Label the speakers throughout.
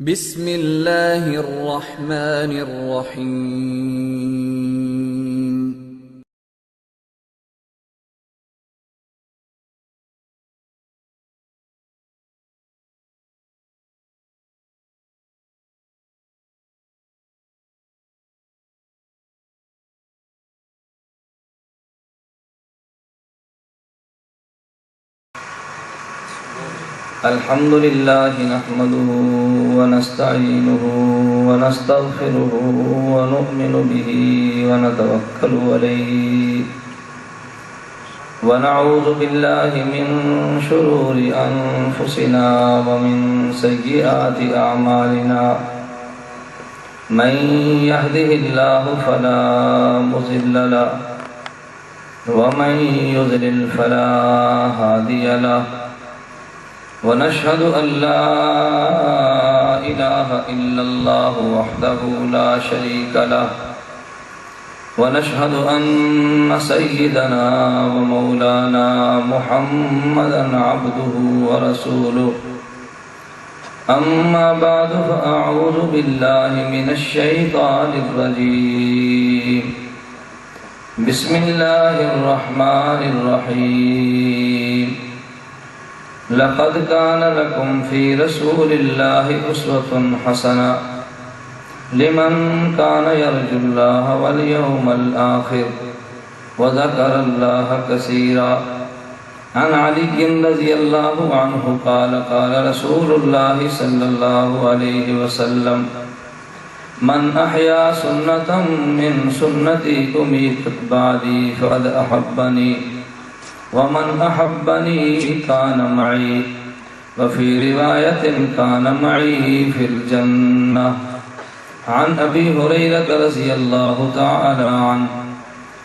Speaker 1: بسم اللہ الرحمن الرحیم۔
Speaker 2: الحمد لله نحمده ونستعينه ونستغفره ونؤمن به ونتوكل عليه ونعوذ بالله من شرور أنفسنا ومن سيئات أعمالنا من يهده الله فلا مضل له ومن يضلل فلا هادي له ونشهد أن لا إله إلا الله وحده لا شريك له ونشهد أن سيدنا ومولانا محمدا عبده ورسوله أما بعد فأعوذ بالله من الشيطان الرجيم بسم الله الرحمن الرحيم لقد كان لكم في رسول الله أسوة حسنة لمن كان يرجو الله واليوم الآخر وذكر الله كثيرا عن علي رضي الله عنه قال قال رسول الله صلى الله عليه وسلم من أحيا سنة من سنتي أميتت بعدي فقد أحبني ومن أحبني كان معي وفي رواية كان معي في الجنة عن أبي هريرة رضي الله تعالى عنه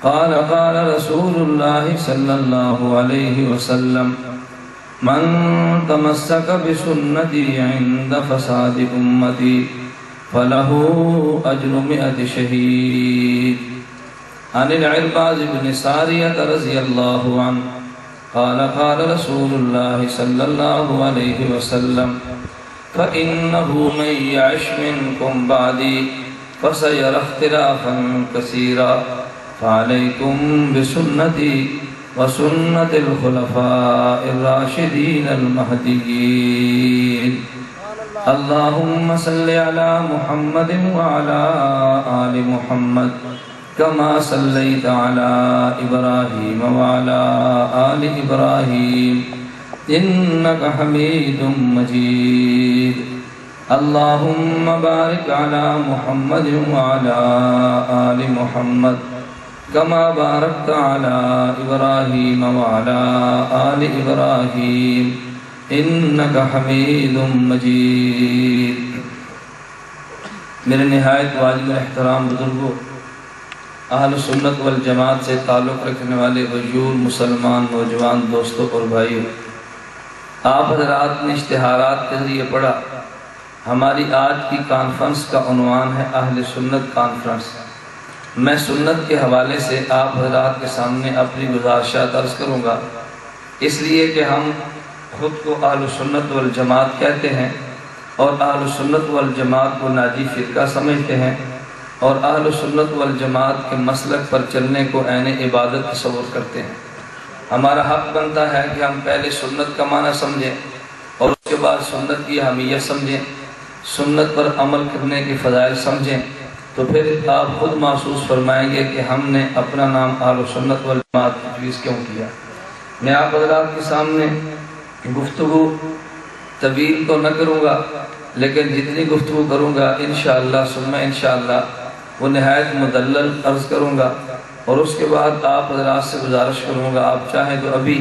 Speaker 2: قال قال رسول الله صلى الله عليه وسلم من تمسك بسنتي عند فساد أمتي فله أجر 100 شهيد عن العرباض بن سارية رضي الله عنه قال قال رسول الله صلى الله عليه وسلم فإنه من يعش منكم بعدي فسيرى اختلافا كثيرا فعليكم بسنتي وسنة الخلفاء الراشدين المهديين اللهم صل على محمد وعلى آل محمد كما صليت على إبراهيم وعلى آل إبراهيم إنك حميد مجيد اللهم بارك على محمد وعلى آل محمد كما باركت على إبراهيم وعلى آل إبراهيم إنك حميد مجيد۔ میرے نہایت واجب احترام بزرگوں، اہل سنت والجماعت سے تعلق رکھنے والے غیور مسلمان نوجوان دوستوں اور بھائیوں، آپ حضرات نے اشتہارات کے ذریعے پڑھا۔ ہماری آج کی کانفرنس کا عنوان ہے اہل سنت کانفرنس۔ میں سنت کے حوالے سے آپ حضرات کے سامنے اپنی گزارشات عرض کروں گا، اس لیے کہ ہم خود کو اہل سنت والجماعت کہتے ہیں اور اہل سنت والجماعت کو ناجی فرقہ سمجھتے ہیں، اور اہل سنت والجماعت کے مسلک پر چلنے کو عین عبادت تصور کرتے ہیں۔ ہمارا حق بنتا ہے کہ ہم پہلے سنت کا معنی سمجھیں اور اس کے بعد سنت کی اہمیت سمجھیں، سنت پر عمل کرنے کے فضائل سمجھیں، تو پھر آپ خود محسوس فرمائیں گے کہ ہم نے اپنا نام اہل سنت والجماعت تجویز کیوں کیا۔ میں آپ حضرات کے سامنے گفتگو طویل تو نہ کروں گا، لیکن جتنی گفتگو کروں گا انشاءاللہ ثم انشاءاللہ وہ نہایت مدلل عرض کروں گا، اور اس کے بعد آپ حضرات سے گزارش کروں گا، آپ چاہیں تو ابھی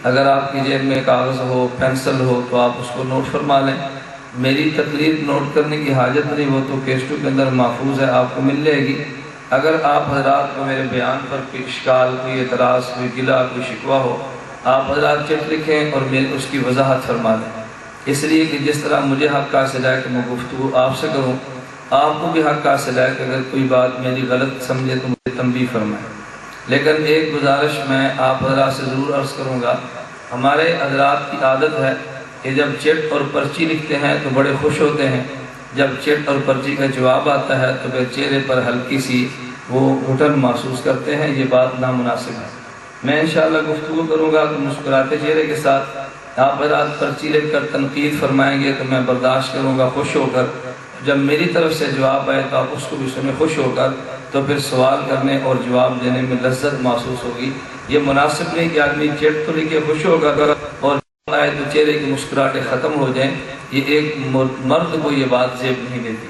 Speaker 2: اگر آپ کی جیب میں کاغذ ہو پینسل ہو تو آپ اس کو نوٹ فرما لیں۔ میری تقریر نوٹ کرنے کی حاجت نہیں، وہ تو کیسٹوں کے اندر محفوظ ہے، آپ کو مل جائے گی۔ اگر آپ حضرات کو میرے بیان پر کوئی اشکال، کوئی اعتراض، کوئی گلہ، کوئی شکوہ ہو، آپ حضرات چٹ لکھیں اور میں اس کی وضاحت فرما لیں، اس لیے کہ جس طرح مجھے حق حاصل ہے کہ میں گفتگو آپ سے کروں، آپ کو بھی حق حاصل ہے کہ اگر کوئی بات میری غلط سمجھے تو مجھے تنبیہ فرمائیں۔ لیکن ایک گزارش میں آپ حضرات سے ضرور عرض کروں گا، ہمارے حضرات کی عادت ہے کہ جب چٹ اور پرچی لکھتے ہیں تو بڑے خوش ہوتے ہیں، جب چٹ اور پرچی کا جواب آتا ہے تو پھر چہرے پر ہلکی سی وہ گھٹن محسوس کرتے ہیں، یہ بات نامناسب ہے۔ میں انشاءاللہ گفتگو کروں گا کہ مسکراتے چہرے کے ساتھ آپ حضرات پرچی لکھ کر تنقید فرمائیں گے تو میں برداشت کروں گا خوش ہو کر، جب میری طرف سے جواب آئے تو آپ اس کو بھی سنیں خوش ہو کر، تو پھر سوال کرنے اور جواب دینے میں لذت محسوس ہوگی۔ یہ مناسب نہیں کہ آدمی چٹ تو لکھے خوش ہو کر اور آئے تو چہرے کی مسکراہٹیں ختم ہو جائیں، یہ ایک مرد کو یہ بات زیب نہیں دیتی۔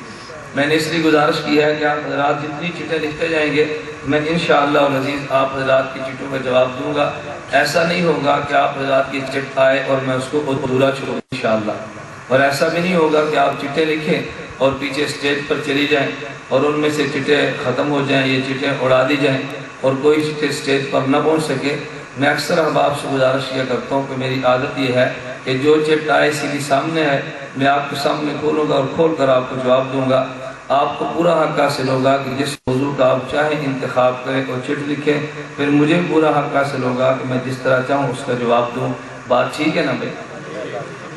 Speaker 2: میں نے اس لیے گزارش کی ہے کہ آپ حضرات جتنی چٹیں لکھتے جائیں گے میں انشاءاللہ العزیز آپ حضرات کی چٹوں کا جواب دوں گا۔ ایسا نہیں ہوگا کہ آپ حضرات کی چٹ آئے اور میں اس کو ادھورا چھوڑوں انشاءاللہ، اور ایسا بھی نہیں ہوگا کہ آپ چٹیں لکھیں اور پیچھے اسٹیج پر چلی جائیں اور ان میں سے چٹیں ختم ہو جائیں، یہ چٹیں اڑا دی جائیں اور کوئی چٹیں اسٹیج پر نہ پہنچ سکے۔ میں اکثر احباب سے گزارش کیا کرتا ہوں کہ میری عادت یہ ہے کہ جو چٹ آئے سیدھی سامنے ہے میں آپ کے سامنے کھولوں گا اور کھول کر آپ کو جواب دوں گا۔ آپ کو پورا حق حاصل ہوگا کہ جس موضوع کا آپ چاہیں انتخاب کریں اور چٹ لکھیں، پھر مجھے پورا حق حاصل ہوگا کہ میں جس طرح چاہوں اس کا جواب دوں۔ بات ٹھیک ہے نا بھائی؟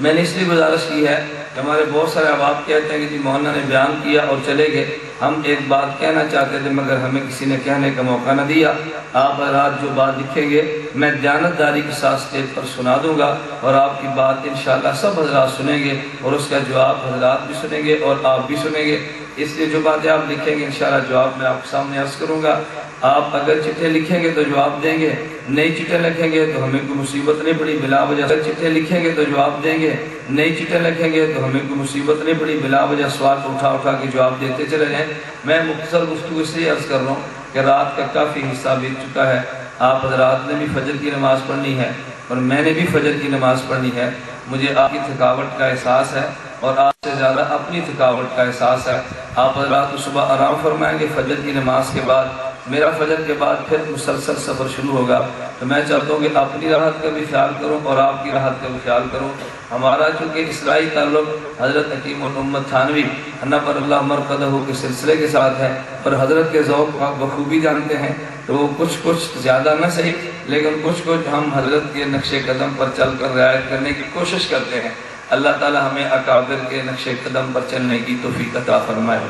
Speaker 2: میں نے اس لیے گزارش کی ہے کہ ہمارے بہت سارے احباب کہتے ہیں کہ جی مولانا نے بیان کیا اور چلے گئے، ہم ایک بات کہنا چاہتے تھے مگر ہمیں کسی نے کہنے کا موقع نہ دیا۔ آپ حضرات جو بات لکھیں گے میں دیانتداری کے ساتھ اسٹیج پر سنا دوں گا اور آپ کی بات انشاءاللہ سب حضرات سنیں گے اور اس کا جواب حضرات بھی سنیں گے اور آپ بھی سنیں گے۔ اس لیے جو باتیں آپ لکھیں گے انشاءاللہ جواب میں آپ کے سامنے عرض کروں گا۔ آپ اگر چٹھیں لکھیں گے تو جواب دیں گے، نئی چٹھیں لکھیں گے تو ہمیں کوئی مصیبت نہیں پڑی بلا وجہ، اگر چٹھیں لکھیں گے تو جواب دیں گے، نئی چٹھیں لکھیں گے تو ہمیں کوئی مصیبت نہیں پڑی بلا وجہ سوال کو اٹھا اٹھا کے جواب دیتے چلے جائیں۔ میں مختصر گفتگو اس لیے عرض کر رہا ہوں کہ رات کا کافی حصہ بیت چکا ہے، آپ حضرات نے بھی فجر کی نماز پڑھنی ہے اور میں نے بھی فجر کی نماز پڑھنی ہے۔ مجھے آپ کی تھکاوٹ کا احساس ہے اور آپ سے زیادہ اپنی تھکاوٹ کا احساس ہے۔ آپ حضرات صبح آرام فرمائیں گے، فجر کی نماز کے بعد میرا فجر کے بعد پھر مسلسل سفر شروع ہوگا، تو میں چاہتا ہوں کہ اپنی راحت کا بھی خیال کروں اور آپ کی راحت کا بھی خیال کروں۔ ہمارا چونکہ اصلاحی تعلق حضرت حکیم الامت تھانوی نور اللہ مرقدہ کے سلسلے کے ساتھ ہے اور حضرت کے ذوق آپ بخوبی جانتے ہیں، تو کچھ زیادہ نہ صحیح لیکن کچھ ہم حضرت کے نقش قدم پر چل کر رعایت کرنے کی کوشش کرتے ہیں۔ اللہ تعالی ہمیں اکابر کے نقش قدم پر چلنے کی توفیق عطا فرمائے۔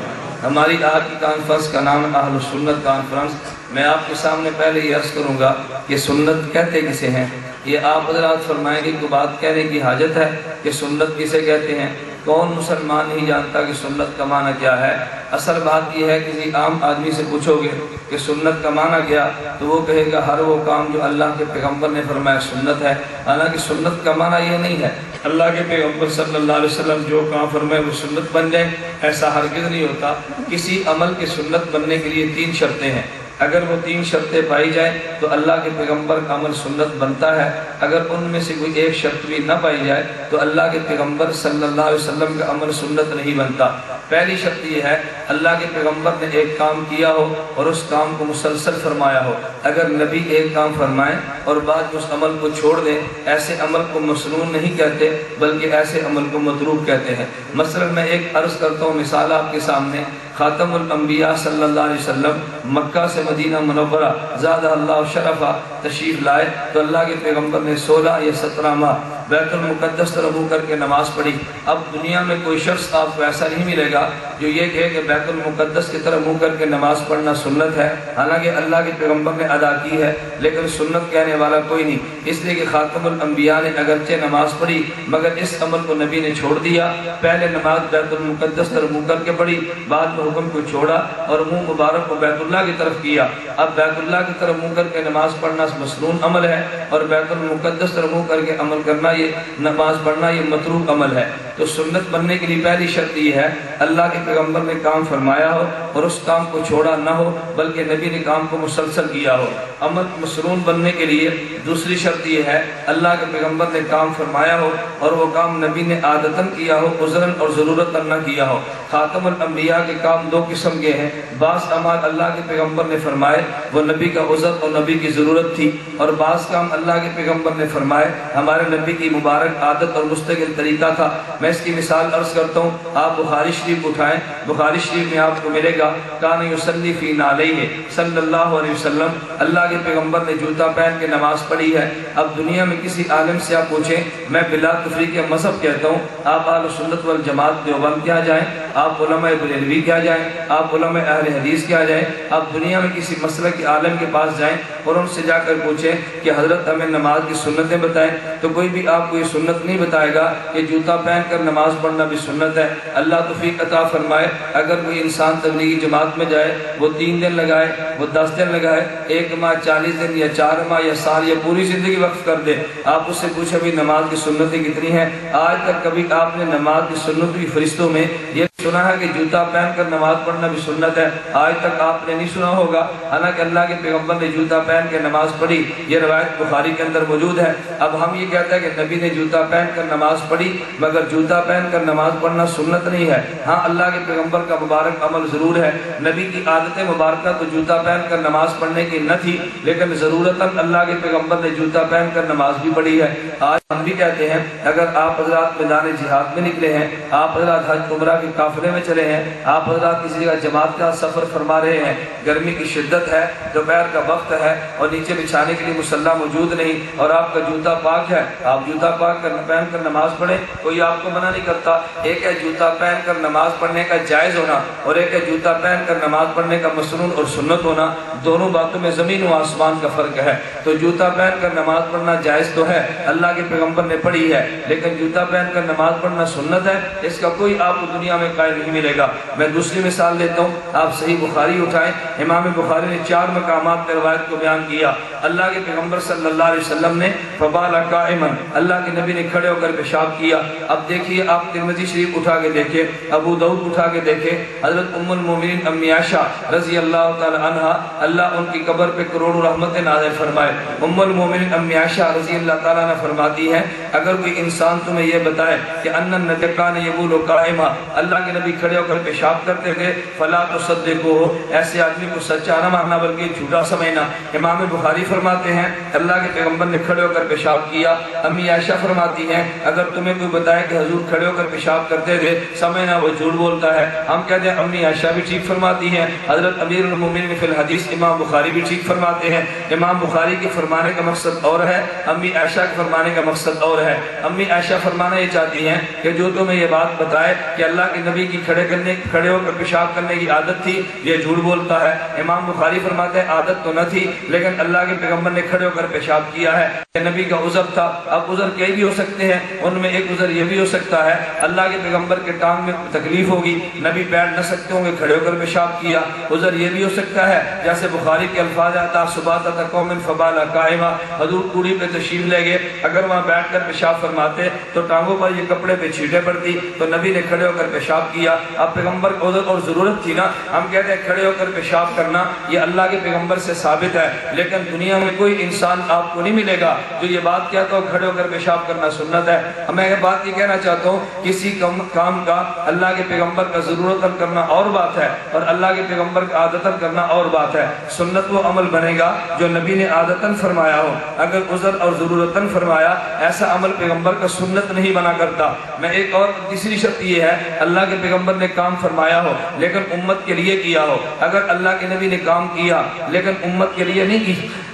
Speaker 2: ہماری آج کی کانفرنس کا نام ہے اہل سنت کانفرنس۔ میں آپ کے سامنے پہلے یہ عرض کروں گا کہ سنت کہتے کسے ہیں، یہ آپ حضرات فرمائیں گے کہ بات کہنے کی حاجت ہے کہ سنت کسے کہتے ہیں۔ کون مسلمان نہیں جانتا کہ سنت کا معنی کیا ہے؟ اصل بات یہ ہے کہ کسی عام آدمی سے پوچھو گے کہ سنت کا معنی کیا تو وہ کہے گا ہر وہ کام جو اللہ کے پیغمبر نے فرمایا سنت ہے۔ حالانکہ سنت کا معنی یہ نہیں ہے اللہ کے پیغمبر صلی اللہ علیہ وسلم جو کام فرمائے وہ سنت بن جائے، ایسا ہرگز نہیں ہوتا۔ کسی عمل کی سنت بننے کے لیے 3 شرطیں ہیں، اگر وہ 3 شرطیں پائی جائیں تو اللہ کے پیغمبر کا عمل سنت بنتا ہے۔ اگر ان میں سے کوئی ایک شرط بھی نہ پائی جائے تو اللہ کے پیغمبر صلی اللہ علیہ وسلم کا عمل سنت نہیں بنتا۔ پہلی شرط یہ ہے اللہ کے پیغمبر نے ایک کام کیا ہو اور اس کام کو مسلسل فرمایا ہو۔ اگر نبی ایک کام فرمائیں اور بعد اس عمل کو چھوڑ دیں، ایسے عمل کو مسنون نہیں کہتے بلکہ ایسے عمل کو متروک کہتے ہیں۔ مثلا میں ایک عرض کرتا ہوں، مثال آپ کے سامنے، خاتم الانبیاء صلی اللہ علیہ وسلم مکہ سے مدینہ منورہ زادہ اللہ شرفہ تشریف لائے تو اللہ کے پیغمبر نے 16 یا 17 ماہ بیت المقدس طرف منہ کر کے نماز پڑھی۔ اب دنیا میں کوئی شخص آپ کو ایسا نہیں ملے گا جو یہ کہے کہ بیت المقدس کی طرف منہ کر کے نماز پڑھنا سنت ہے، حالانکہ اللہ کے پیغمبر نے ادا کی ہے لیکن سنت کہنے والا کوئی نہیں، اس لیے کہ خاتم الانبیاء نے اگرچہ نماز پڑھی مگر اس عمل کو نبی نے چھوڑ دیا۔ پہلے نماز بیت المقدس طرف منہ کر کے پڑھی، بعد میں حکم کو چھوڑا اور منہ مبارک کو بیت اللہ کی طرف کیا۔ اب بیت اللہ کی طرف منہ کر کے نماز پڑھنا مسنون عمل ہے اور بیت المقدس طرف منہ کر کے عمل کرنا، یہ نماز پڑھنا، یہ متروک عمل ہے۔ تو سنت بننے کے لیے پہلی شرط یہ ہے اللہ کے پیغمبر نے کام فرمایا ہو اور اس کام کو چھوڑا نہ ہو بلکہ نبی نے کام کو مسلسل کیا ہو۔ عمل مسنون بننے کے لیے دوسری شرط یہ ہے اللہ کے پیغمبر نے کام فرمایا ہو اور وہ کام نبی نے عادتاً کیا ہو، عذراً اور ضرورتاً نہ کیا ہو۔ خاتم الانبیاء کے کام 2 قسم کے ہیں، بعض اعمال اللہ کے پیغمبر نے فرمائے وہ نبی کا عذر اور نبی کی ضرورت تھی، اور بعض کام اللہ کے پیغمبر نے فرمائے ہمارے نبی کی مبارک عادت اور مستقل طریقہ تھا۔ میں اس کی مثال عرض کرتا ہوں، آپ بخاری شریف اٹھائیں، بخاری شریف میں آپ کو ملے گا کان یصلی فی نعلیہ صلی اللہ علیہ وسلم، اللہ کے پیغمبر نے جوتا پہن کے نماز پڑھی ہے۔ اب دنیا میں کسی عالم سے آپ پوچھیں، میں بلا تفریق مذہب کہتا ہوں، آپ اہل سنت والجماعت دیوبند کیا جائیں، آپ علماء بریلوی کے جائیں، آپ علماء اہل حدیث کے جائیں، آپ دنیا میں کسی مسئلہ کے عالم کے پاس جائیں اور ان سے جا کر پوچھیں کہ حضرت ہمیں نماز کی سنتیں بتائیں، تو کوئی بھی آپ کو یہ سنت نہیں بتائے گا کہ جوتا پہن کر نماز پڑھنا بھی سنت ہے۔ اللہ توفیق عطا فرمائے، اگر کوئی انسان تبلیغی جماعت میں جائے، وہ 3 دن لگائے، وہ 10 دن لگائے، 1 ماہ 40 دن یا 4 ماہ یا سال یا پوری زندگی وقف کر دے، آپ اس سے پوچھیں بھی نماز کی سنتیں کتنی ہیں؟ آج تک کبھی آپ نے نماز کی سنت کی فہرستوں میں یہ سنا ہے کہ جوتا پہن کر نماز پڑھنا بھی سنت ہے؟ آج تک آپ نے نہیں سنا ہوگا، حالانکہ اللہ کے پیغمبر نے جوتا پہن کے نماز پڑھی، یہ روایت بخاری کے اندر موجود ہے۔ اب ہم یہ کہتے ہیں کہ نبی نے جوتا پہن کر نماز پڑھی، مگر جوتا پہن کر نماز پڑھنا سنت نہیں ہے۔ ہاں اللہ کے پیغمبر کا مبارک عمل ضرور ہے، نبی کی عادت مبارکہ تو جوتا پہن کر نماز پڑھنے کی نہ تھی، لیکن ضرورتاً اللہ کے پیغمبر نے جوتا پہن کر نماز بھی پڑھی ہے۔ آج ہم بھی کہتے ہیں اگر آپ حضرات میدان جہاد میں نکلے ہیں، آپ حضرات حج عمرہ کے قافلے میں چلے ہیں، آپ حضرات کسی جگہ جماعت کا سفر فرما رہے ہیں، گرمی کی شدت ہے، دوپہر کا وقت ہے اور نیچے بچھانے کے لیے مصلی موجود نہیں اور آپ کا جوتا پاک ہے، آپ جوتا پاک پہن کر نماز پڑھیں، کوئی آپ کو منع نہیں کرتا۔ ایک ہے جوتا پہن کر نماز پڑھنے کا جائز ہونا اور ایک ہے جوتا پہن کر نماز پڑھنے کا مسنون اور سنت ہونا، دونوں باتوں میں زمین و آسمان کا فرق ہے۔ تو جوتا پہن کر نماز پڑھنا جائز تو ہے، اللہ کے پیغمبر نے پڑھی ہے، لیکن جوتا پہن کر نماز پڑھنا سنت ہے، اس کا کوئی آپ کو دنیا میں قائل نہیں ملے گا۔ میں دوسری مثال دیتا ہوں، آپ صحیح بخاری اٹھائیں، امام بخاری نے 4 مقامات پر روایت کو بیان کیا۔ اللہ کے پیغمبر صلی اللہ علیہ وسلم نے فبال قائما، اللہ کے نبی نے کھڑے ہو کر پیشاب کیا۔ اب دیکھیے آپ ترمذی شریف اٹھا کے دیکھیں، ابو داؤد اٹھا کے دیکھیں، حضرت ام المومنین امی عائشہ رضی اللہ تعالی عنہا، اللہ ان کی قبر پہ کروڑوں رحمتیں نازل فرمائے۔ ام المومنین امی عائشہ رضی اللہ تعالیٰ عنہ فرماتی ہیں اگر کوئی انسان تمہیں یہ بتائے کہ ان النبی کان یبول قائما، اللہ کے نبی کھڑے ہو کر پیشاب کرتے تھے، فلا تصدقوہ، ایسے آدمی کو سچا نہ ماننا بلکہ جھوٹا سمجھنا۔ امام بخاری فرماتے ہیں اللہ کے پیغمبر نے کھڑے ہو کر پیشاب کیا۔ امی عائشہ فرماتی ہیں اگر تمہیں کوئی بتائے کہ حضور کھڑے ہو کر پیشاب کرتے تھے، سمجھنا وہ جھوٹ بولتا ہے۔ ہم کہتے ہیں امی عائشہ بھی ٹھیک فرماتی ہیں، حضرت امیر المومنین فی الحدیث امام بخاری بھی ٹھیک فرماتے ہیں۔ امام بخاری کے فرمانے کا مقصد اور ہے، امی عائشہ کے فرمانے کا مقصد اور ہے۔ امی عائشہ فرمانا یہ چاہتی ہیں کہ جو تمہیں یہ بات بتائے کہ اللہ کے نبی کی کھڑے ہو کر پیشاب کرنے کی عادت تھی، یہ جھوٹ بولتا ہے۔ امام بخاری فرماتے ہیں عادت تو نہ تھی لیکن اللہ کے پیغمبر نے کھڑے ہو کر پیشاب کیا ہے، نبی کا عذر تھا۔ اب عذر کئی بھی ہو سکتے ہیں، ان میں ایک عذر یہ بھی ہو سکتا ہے اللہ کے پیغمبر کے ٹانگ میں تکلیف ہوگی، نبی بیٹھ نہ سکتے ہوں گے، کھڑے ہو کر پیشاب کیا۔ عذر یہ بھی ہو سکتا ہے جیسے بخاری کے الفاظ آتا صبات قوم فبال قائما، حضور کوڑی پہ تشریف لے گئے، اگر وہاں بیٹھ کر پیشاب فرماتے تو ٹانگوں پر یہ کپڑے پہ چھینٹیں پڑتی، تو نبی نے کھڑے ہو کر پیشاب کیا۔ اب پیغمبر کو عذر اور ضرورت تھی نا، ہم کہتے ہیں کھڑے ہو کر پیشاب کرنا یہ اللہ کے پیغمبر سے ثابت ہے، لیکن دنیا میں کوئی انسان آپ کو نہیں ملے گا جو یہ بات کہتا ہو کھڑے ہو کر پیشاب کرنا سنت ہے۔ میں یہ بات یہ کہنا چاہتا ہوں کسی کام کا اللہ کے پیغمبر کا ضرورتاً کرنا اور بات ہے اور اللہ کے پیغمبر کا عادتاً کرنا اور بات ہے۔ سنت وہ عمل بنے گا جو نبی نے عادتاً فرمایا ہو، اگر عذر اور ضرورتاً فرمایا ایسا عمل پیغمبر کا سنت نہیں بنا کرتا۔ میں ایک اور تیسری شرط یہ ہے اللہ کے پیغمبر نے کام فرمایا ہو لیکن امت کے لیے کیا ہو۔ اگر اللہ کے نبی نے کام کیا لیکن امت کے لیے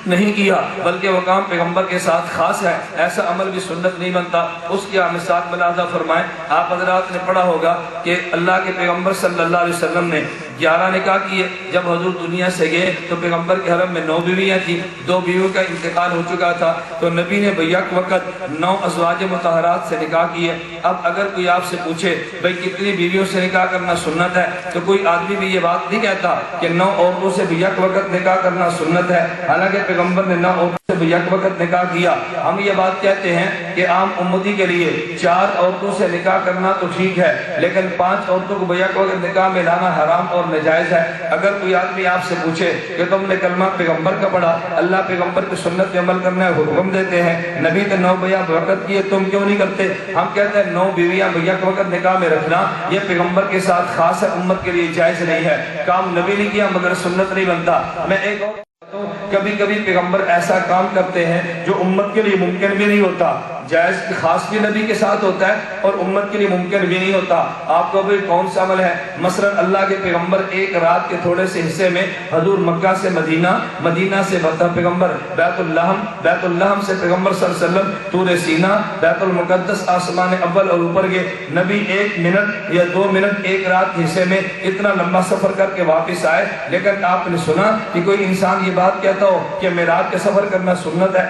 Speaker 2: نہیں کیا بلکہ وہ کام پیغمبر کے ساتھ خاص ہے، ایسا عمل بھی سنت نہیں بنتا۔ اس کی مثال ملاحظہ فرمائیں، آپ حضرات نے پڑھا ہوگا کہ اللہ کے پیغمبر صلی اللہ علیہ وسلم نے 11 نکاح کیے۔ جب حضور دنیا سے گئے تو پیغمبر کے حرم میں 9 بیویاں تھیں، 2 بیویوں کا انتقال ہو چکا تھا، تو نبی نے بیک وقت 9 ازواج مطہرات سے نکاح کیے۔ اب اگر کوئی آپ سے پوچھے بھئی کتنی بیویوں سے نکاح کرنا سنت ہے، تو کوئی آدمی بھی یہ بات نہیں کہتا کہ 9 عورتوں سے بیک وقت نکاح کرنا سنت ہے، حالانکہ پیغمبر نے 9 عورتوں سے بیک وقت نکاح کیا۔ ہم یہ بات کہتے ہیں کہ عام امتی کے لیے 4 عورتوں سے نکاح کرنا تو ٹھیک ہے، لیکن 5 عورتوں کو بیک وقت نکاح میں لانا حرام اور ناجائز ہے۔ اگر کوئی آدمی آپ سے پوچھے کہ تم نے کلمہ پیغمبر کا پڑھا، اللہ پیغمبر کی سنت پہ عمل کرنے کا حکم دیتے ہیں، نبی نے 9 بیک وقت کیے، تم کیوں نہیں کرتے؟ ہم کہتے ہیں 9 بیویاں بیک وقت نکاح میں رکھنا یہ پیغمبر کے ساتھ خاص ہے، امت کے لیے جائز نہیں ہے۔ کام نبی نے کیا مگر سنت نہیں بنتا۔ میں ایک اور کبھی کبھی پیغمبر ایسا کام کرتے ہیں جو امت کے لیے ممکن بھی نہیں ہوتا۔ جائز خاص بھی نبی کے ساتھ ہوتا ہے اور امت کے لیے ممکن بھی نہیں ہوتا. آپ کو بھی کون سا عمل ہے؟ مثلا اللہ کے پیغمبر ایک رات کے تھوڑے سے حصے میں حضور مکہ سے مدینہ، مدینہ سے پیغمبر بیت اللحم، بیت اللحم سے پیغمبر صلی اللہ علیہ وسلم طور سینا، بیت المقدس آسمان اول اور اوپر گئے. نبی 1 منٹ یا 2 منٹ ایک رات کے حصے میں اتنا لمبا سفر کر کے واپس آئے. لیکن آپ نے سنا کہ کوئی انسان یہ بات کہتا ہو کہ معراج کا سفر کرنا سنت ہے؟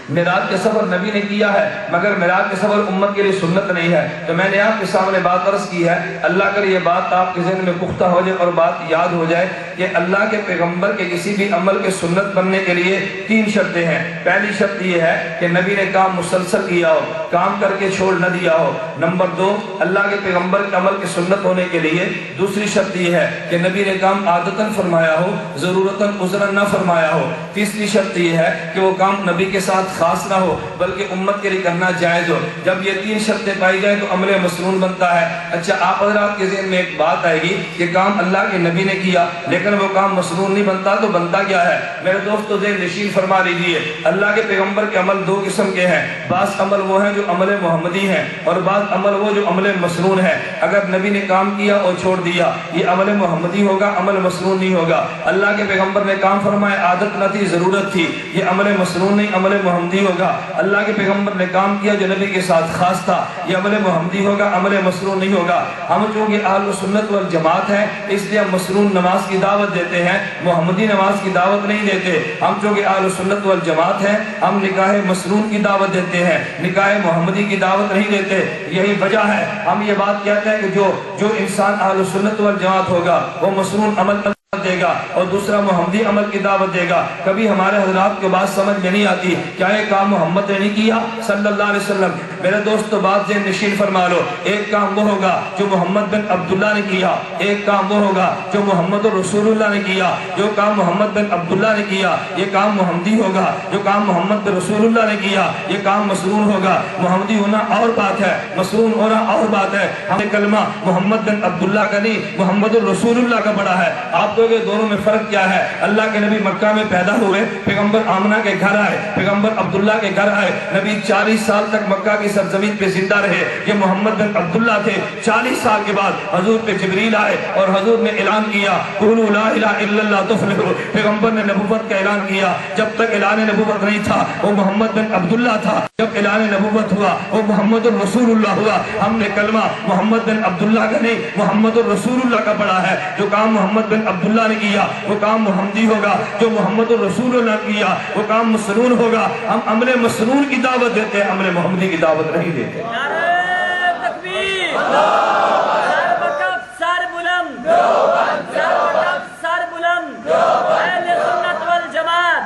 Speaker 2: معراج کا سفر نبی نے کیا ہے مگر معراج کا سفر امت کے لیے سنت نہیں ہے. تو میں نے آپ کے سامنے بات عرض کی ہے، اللہ کرے یہ بات آپ کے ذہن میں پختہ ہو جائے اور بات یاد ہو جائے کہ اللہ کے پیغمبر کے کسی بھی عمل کے سنت بننے کے لیے 3 شرطیں ہیں. پہلی شرط یہ ہے کہ نبی نے کام مسلسل کیا ہو، کام کر کے چھوڑ نہ دیا ہو. نمبر 2، اللہ کے پیغمبر کے عمل کی سنت ہونے کے لیے دوسری شرط یہ ہے کہ نبی نے کام عادتاً فرمایا ہو، ضرورتاً عذراً نہ فرمایا ہو. تیسری شرط یہ ہے کہ وہ کام نبی کے ساتھ خاص نہ ہو بلکہ امت کے لیے کرنا جائز ہو. جب یہ 3 شرطیں پائی جائیں تو عمل مسنون بنتا ہے. اچھا، آپ حضرات کے ذہن میں ایک بات آئے گی کہ کام اللہ کے نبی نے کیا لیکن وہ کام مسنون نہیں بنتا، تو بنتا کیا ہے؟ میرے دوستو ذہن نشین فرما لیجیے، اللہ کے پیغمبر کے عمل 2 قسم کے ہیں. بعض عمل وہ ہیں جو عمل محمدی ہیں اور بعض عمل وہ جو عمل مسنون ہے. اگر نبی نے کام کیا اور چھوڑ دیا یہ عمل محمدی ہوگا، عمل مسنون نہیں ہوگا. اللہ کے پیغمبر نے کام فرمایا، عادت نہ تھی، ضرورت تھی، یہ عمل مسنون نہیں، عمل محمدی ہوگا. اللہ کے پیغمبر نے کام کیا جو نبی کے ساتھ خاص تھا، یہ عمل محمدی ہوگا، عمل مسنون نہیں ہوگا. ہم چونکہ اہل سنت والجماعت ہیں اس لیے ہم مسنون نماز کی دعوت دیتے ہیں، محمدی نماز کی دعوت نہیں دیتے. ہم چونکہ اہل سنت والجماعت ہیں ہم نکاح مسنون کی دعوت دیتے ہیں، نکاح محمدی کی دعوت نہیں دیتے. یہی وجہ ہے ہم یہ بات کہتے ہیں کہ جو انسان اہل سنت والجماعت ہوگا وہ مسنون عمل دے گا اور دوسرا محمدی عمل کی دعوت دے گا. کبھی ہمارے حضرات کو بات سمجھ میں نہیں آتی، کیا یہ کام محمد نے نہیں کیا صلی اللہ علیہ وسلم؟ میرے دوستو بات ذہن نشین فرما لو، ایک کام وہ ہوگا جو محمد بن عبداللہ نے کیا، ایک کام وہ ہوگا جو محمد رسول اللہ نے کیا. جو کام محمد بن عبداللہ نے کیا یہ کام محمدی ہوگا، جو کام محمد بن رسول اللہ نے کیا یہ کام مسنون ہوگا. محمدی ہونا اور بات ہے، مسنون ہونا اور بات ہے. ہمیں کلمہ محمد بن عبداللہ کا نہیں محمد رسول اللہ کا بڑا ہے. آپ کہ دونوں میں فرق کیا ہے؟ اللہ کے نبی مکہ میں پیدا ہوئے، پیغمبر آمنہ کے گھر آئے، پیغمبر عبداللہ کے گھر آئے. نبی 40 سال تک مکہ کی سرزمین پہ زندہ رہے. یہ محمد بن عبداللہ تھے. 40 سال کے بعد حضور پہ جبریل آئے اور حضور نے اعلان کیا قولوا لا الہ الا اللہ تفلحوا. پیغمبر نے نبوت کا اعلان کیا. جب تک اعلان نبوت نہیں تھا وہ محمد بن عبداللہ تھا، جب اعلان نبوت ہوا وہ محمد الرسول اللہ ہوا. ہم نے کلمہ محمد بن عبداللہ کا نہیں محمد الرسول اللہ کا پڑھا ہے. جو کام محمد بن عبداللہ نے کیا وہ کام محمدی ہوگا، جو محمد الرسول اللہ نے کیا وہ کام مسنون ہوگا. ہم عمل مسنون کی دعوت دیتے ہیں، عمل محمدی کی دعوت نہیں دیتے.
Speaker 3: نعرہ تکبیر، سر بکف سر بلند، سر بکف سر بلند، اہل سنت والجماعت.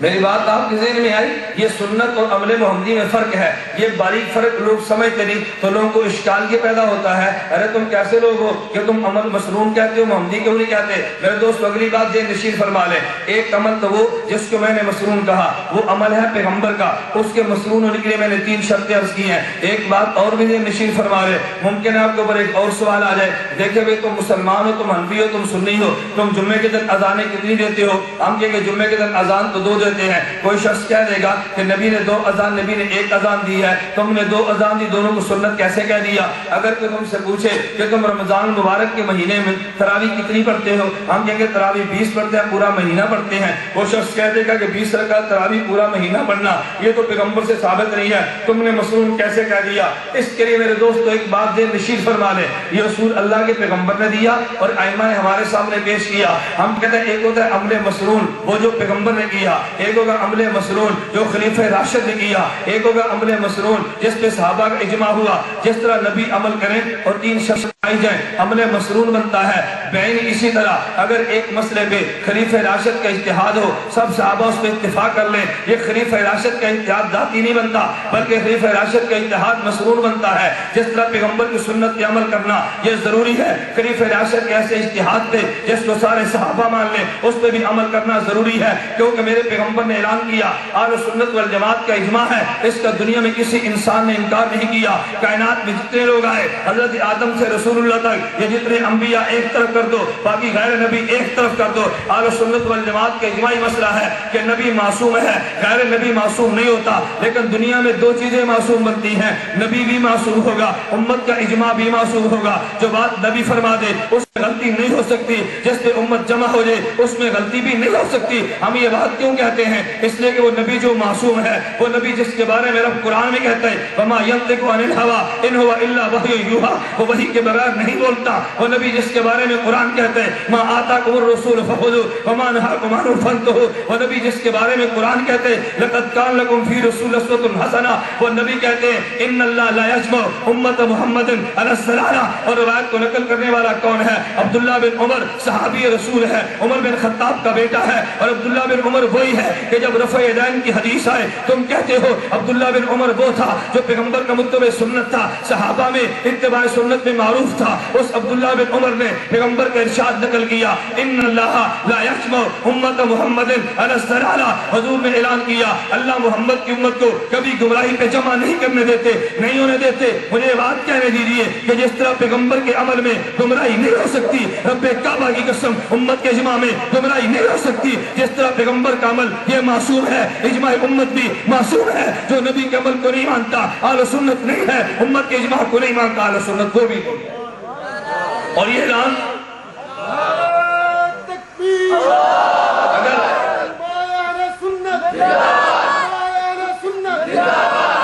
Speaker 2: میری بات آپ کے ذہن میں آئی؟ یہ سنت اور عمل محمدی میں فرق ہے. یہ باریک فرق لوگ سمجھتے نہیں تو لوگوں کو اشکال یہ پیدا ہوتا ہے، ارے تم کیسے لوگ ہو کہ تم عمل مسنون کہتے ہو محمدی کیوں نہیں کہتے؟ میرے دوست اگلی بات ذہن نشین فرما لیں. ایک عمل تو وہ جس کو میں نے مسنون کہا وہ عمل ہے پیغمبر کا، اس کے مسنون ہونے کے لیے میں نے 3 شرطیں عرض کی ہیں. ایک بات اور بھی ذہن نشین فرما لیں. ممکن ہے آپ کے اوپر ایک اور سوال آ جائے، دیکھیں بھائی تم مسلمان ہو، تم حنفی ہو، تم سنی ہو، تم جمعے کے دن اذانیں کتنی دیتے ہو؟ ہم کہیں کہ جمعے کے دن اذان تو 2 دیتے ہیں. کوئی شخص کہہ دے گا کہ نبی نے 2 اذان، نبی نے 1 اذان دی ہے، تم نے 2 اذان دی، دونوں کو سنت کیسے کہہ دیا؟ اگر کوئی تم سے پوچھے کہ تم رمضان المبارک کے مہینے میں تراویح کتنی پڑھتے ہو؟ ہم کہیں گے تراویح 20 پڑھتے ہیں، پورا مہینہ پڑھتے ہیں. وہ شخص کہہ دے گا کہ 20 رکعت تراویح پورا مہینہ پڑھنا یہ تو پیغمبر سے ثابت نہیں ہے، تم نے مسنون کیسے کہہ دیا؟ اس کے لیے میرے دوستو ایک بات ذہن نشین فرما لیں. یہ اصول اللہ کے پیغمبر نے دیا اور ائمہ نے ہمارے سامنے پیش کیا. ہم کہتے ہیں ایک ہوتا ہے عمل مسنون وہ جو پیغمبر نے کیا، ایک ہوگا عمل مسنون جو خلیفہ راشد نے کیا، ایک ہوگا عمل مسنون جس پہ صحابہ کا اجماع ہوا. جس طرح نبی عمل کریں اور 3 شخص آئی جائیں عمل مسنون بنتا ہے. بین اسی طرح اگر ایک مسئلے پہ خلیفہ راشد کا اجتہاد ہو، سب صحابہ اس پہ اتفاق کر لیں، یہ خلیفہ راشد کا اجتہاد ذاتی نہیں بنتا بلکہ خلیفہ راشد کا اجتہاد مسنون بنتا ہے. جس طرح پیغمبر کی سنت پہ عمل کرنا یہ ضروری ہے، خلیفہ راشد کے ایسے اجتہاد پہ جس کو سارے صحابہ مان لیں اس پہ بھی عمل کرنا ضروری ہے، کیونکہ میرے پیغمبر پیغمبر نے اعلان کیا، اہل سنت والجماعت کا اجماع ہے، اس کا دنیا میں کسی انسان نے انکار نہیں کیا۔ کائنات میں جتنے لوگ آئے حضرت آدم سے رسول اللہ تک، یہ جتنے انبیاء ایک طرف کر دو، باقی غیر نبی ایک طرف کر دو، اہل سنت والجماعت کا اجماعی مسئلہ ہے کہ نبی معصوم ہے، غیر نبی معصوم نہیں ہوتا، لیکن دنیا میں دو چیزیں معصوم بنتی ہیں، نبی بھی معصوم ہوگا، امت کا اجماع بھی معصوم ہوگا۔ جو بات نبی فرما دے اس میں غلطی نہیں ہو سکتی، جس پہ امت جمع ہو جائے اس میں غلطی بھی نہیں ہو سکتی۔ ہم یہ بات کیوں کہتے ہیں؟ اس لیے کہ وہ نبی جو معصوم ہے، وہ نبی جس کے بارے میں رب قرآن میں کہتا ہے وَمَا يَنطِقُ عَنِ الْهَوَىٰ إِنْ هُوَ إِلَّا وَحْيٌ يُوحَىٰ، وہ وحی کے بغیر نہیں بولتا۔ وہ نبی جس کے بارے میں قرآن کہتا ہے مَا آتَاكُمُ الرَّسُولُ فَخُذُوهُ وَمَا نَهَاكُمْ عَنْهُ فَانتَهُوا، وہ نبی جس کے بارے میں قرآن کہتے ہیں لَقَدْ كَانَ لَكُمْ فِي رَسُولٍ أُسْوَةٌ حَسَنَةٌ، وہ نبی کہتے ہیں إِنَّ اللَّهَ لَا يَجْمَعُ أُمَّةَ مُحَمَّدٍ عَلَى الضَّلَالَةِ، اور روایت کو نقل کرنے والا کون ہے؟ عبداللہ بن عمر، صحابی رسول ہے، عمر بن خطاب کا بیٹا ہے، اور عبداللہ بن عمر وہی ہے کہ جب رفع یدین کی حدیث آئے تم کہتے ہو عبداللہ بن عمر وہ تھا جو پیغمبر کا متبع سنت تھا، صحابہ میں اتباع سنت میں معروف تھا۔ اس عبداللہ بن عمر نے پیغمبر کا ارشاد نقل کیا ان اللہ لا یجمع امت محمد علی الضلالہ، حضور نے اعلان کیا اللہ محمد کی امت کو کبھی گمراہی پہ جمع نہیں کرنے دیتے، نہیں ہونے دیتے۔ مجھے بات کہنے دیجیے کہ جس طرح پیغمبر کے عمل میں گمراہی نہیں ہو سکتی، رب کعبہ کی قسم امت کے اجماع میں گمراہی نہیں ہو سکتی، جس طرح پیغمبر کا عمل یہ معصوم ہے، اجماع امت بھی معصوم ہے۔ جو نبی کے عمل کو نہیں مانتا اہل سنت نہیں ہے، امت کے اجماع کو نہیں مانتا اہل سنت وہ بھی نہیں ہے۔ اور یہ اعلان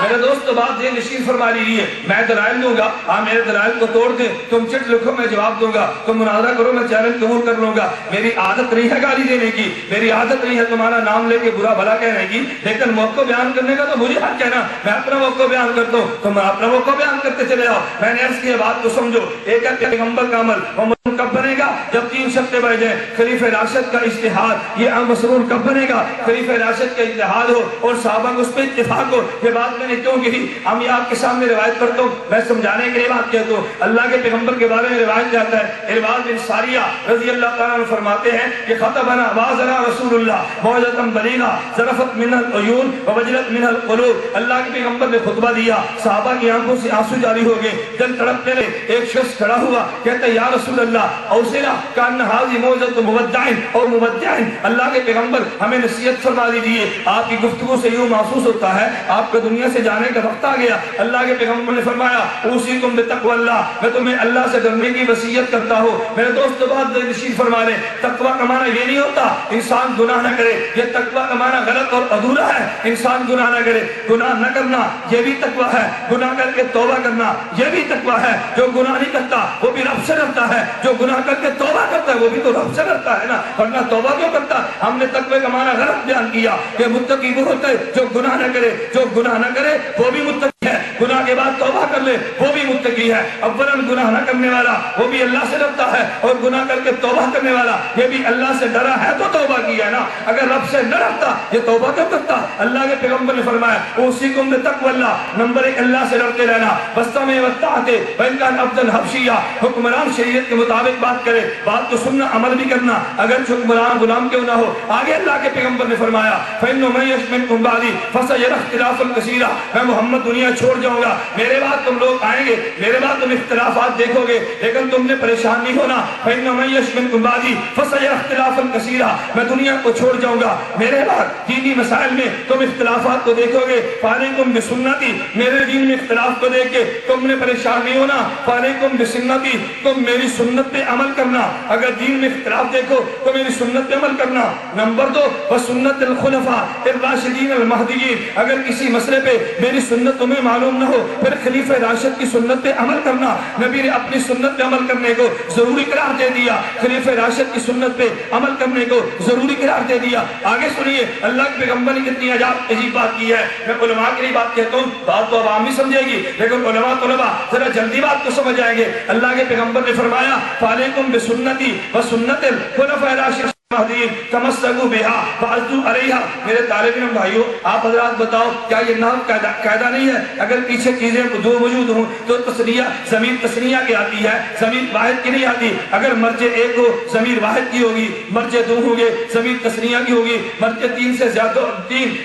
Speaker 2: میرے دوست تو بات یہ نشین فرما لیجیے، میں دلائل دوں گا، آپ میرے دلائل کو توڑ دیں، تم چٹ لکھو میں جواب دوں گا، تم مناظرہ کرو میں چیلنج قبول کر لوں گا۔ میری عادت نہیں ہے گالی دینے کی، میری عادت نہیں ہے تمہارا نام لے کے برا بھلا کہنے کی، لیکن موقع بیان کرنے کا تو مجھے حق کہنا، میں اپنا موقع بیان کرتا ہوں، تم اپنا موقع بیان کرتے چلے جاؤ۔ میں نے عرض کی بات کو سمجھو، ایک ہے پیغمبر کا عمل، وہ کب بنے گا؟ جب تین شرطیں بڑھ جائیں۔ خلیفہ راشد کا اجتہاد، یہ مسرور کب بنے گا؟ خلیفہ راشد کا اجتہاد ہو اور صحابہ کو اس پہ اتفاق ہو۔ یہ بات میں نے کیوں کہی؟ ہم یہ آپ کے سامنے روایت کرتا ہوں، میں سمجھانے کے لیے بات کہتا ہوں۔ اللہ کے پیغمبر کے بارے میں روایت جاتا ہے، ارباز بن ساریہ رضی اللہ تعالیٰ عنہ فرماتے ہیں کہ خطبنا وعظنا رسول اللہ موعظۃ بلیغہ ذرفت منها العیون ووجلت منها القلوب، اللہ کے پیغمبر نے خطبہ دیا، صحابہ کی آنکھوں سے آنسو جاری ہو گئے، دل تڑپنے لگے۔ ایک شخص کھڑا ہوا کہتا ہے یا رسول اللہ اوصنا کان ھذی موعظۃ مودع اور مودع، اللہ کے پیغمبر ہمیں نصیحت فرما دیجیے۔ آپ کی گفتگو سے یوں محسوس ہوتا ہے آپ کا دنیا سے جانے کا وقت آ گیا۔ اللہ کے پیغمبر نے فرمایا اوصیکم بتقوی اللہ، میں تمہیں اللہ سے ڈرنے کی وصیت کرتا ہوں۔ میرے دوست بات نشین فرما لیں، تقوی کا معنی یہ نہیں ہوتا انسان گناہ نہ کرے، یہ تقوی کا معنی غلط اور ادھورا ہے۔ انسان گناہ نہ کرے، گناہ نہ کرنا یہ بھی تقوی ہے، گناہ کر کے توبہ کرنا یہ بھی تقوی ہے۔ جو گناہ نہیں کرتا وہ بھی رب سے ڈرتا ہے، جو گناہ کر کے توبہ کرتا ہے وہ بھی تو رب سے ڈرتا ہے نا، ورنہ توبہ کیوں کرتا؟ ہم نے تقوی کا معنی غلط بیان کیا کہ متقی وہ ہوتا ہے جو گناہ نہ کرے، جو گناہ نہ کرے وہ بھی متقی ہے، گناہ کے بعد توبہ کر لے وہ بھی متقی ہے۔ اولاً گناہ نہ کرنے والا وہ بھی اللہ سے ڈرتا ہے، اور گناہ کر کے توبہ کرنے والا یہ بھی اللہ سے ڈرا ہے تو توبہ کی ہے نا، اگر رب سے نہ ڈرتا یہ توبہ کیوں کرتا؟ اللہ کے پیغمبر نے فرمایا اوصیکم بتقوی اللہ، نمبر ایک اللہ سے ڈرتے رہنا، بستمع والطاعۃ وان کان عبدا حبشیا، حکمران شریعت کے مطابق بات کرے، بات کو سننا عمل بھی کرنا، اگر حکمران غلام کیوں نہ ہو۔ آگے اللہ کے پیغمبر نے فرمایا فإنه من يعش منكم بعدي فسيرى اختلافا كثيرا، میں محمد دنیا چھوڑ جاؤں گا، میرے بعد تم لوگ آئیں گے، میرے بعد تم اختلافات دیکھو گے، لیکن تم نے پریشان نہیں ہونا۔ فإنه من يعش منكم بعدي فسيرى اختلافا كثيرا، میں دنیا کو چھوڑ جاؤں گا، میرے بعد دینی مسائل میں تم اختلافات کو دیکھو گے۔ فعليكم بسنتي، میرے دین میں اختلاف کو دیکھ کے تم نے پریشان نہیں ہونا۔ فعليكم بسنتي، تم میری سنت پہ عمل کرنا، اگر دین میں اختلاف دیکھو تو میری سنت پہ عمل کرنا۔ نمبر دو وسنت الخلفاء الراشدین المہدیین، اگر کسی مسئلے پہ میری سنت تمہیں معلوم نہ ہو پھر خلیفہ راشد کی سنت پہ عمل کرنا۔ نبی نے اپنی سنت پہ عمل کرنے کو ضروری قرار دے دیا، خلیفہ راشد کی سنت پہ عمل کرنے کو ضروری قرار دے دیا۔ آگے سنیے اللہ کے پیغمبر نے کتنی عجیب بات کی ہے۔ میں علماء کے لیے بات کہتا ہوں، بات تو عوام بھی سمجھے گی لیکن علماء طلباء ذرا جلدی بات کو سمجھ آئیں گے۔ اللہ کے پیغمبر نے فرمایا فعلیکم بسنتی وسنت الخلفاء الراشدین تمسکوا بہا وعضوا علیہا۔ میرے طالب علم بھائیوں، آپ حضرات بتاؤ کیا یہ نحو قاعدہ نہیں ہے؟ اگر پیچھے چیزیں دو موجود ہوں تو تثنیہ ضمیر تثنیہ کی آتی ہے، ضمیر واحد کی نہیں آتی۔ اگر مرجع ایک ہو ضمیر واحد کی ہوگی، مرجع دو ہوں گے ضمیر تثنیہ کی ہوگی، مرجع تین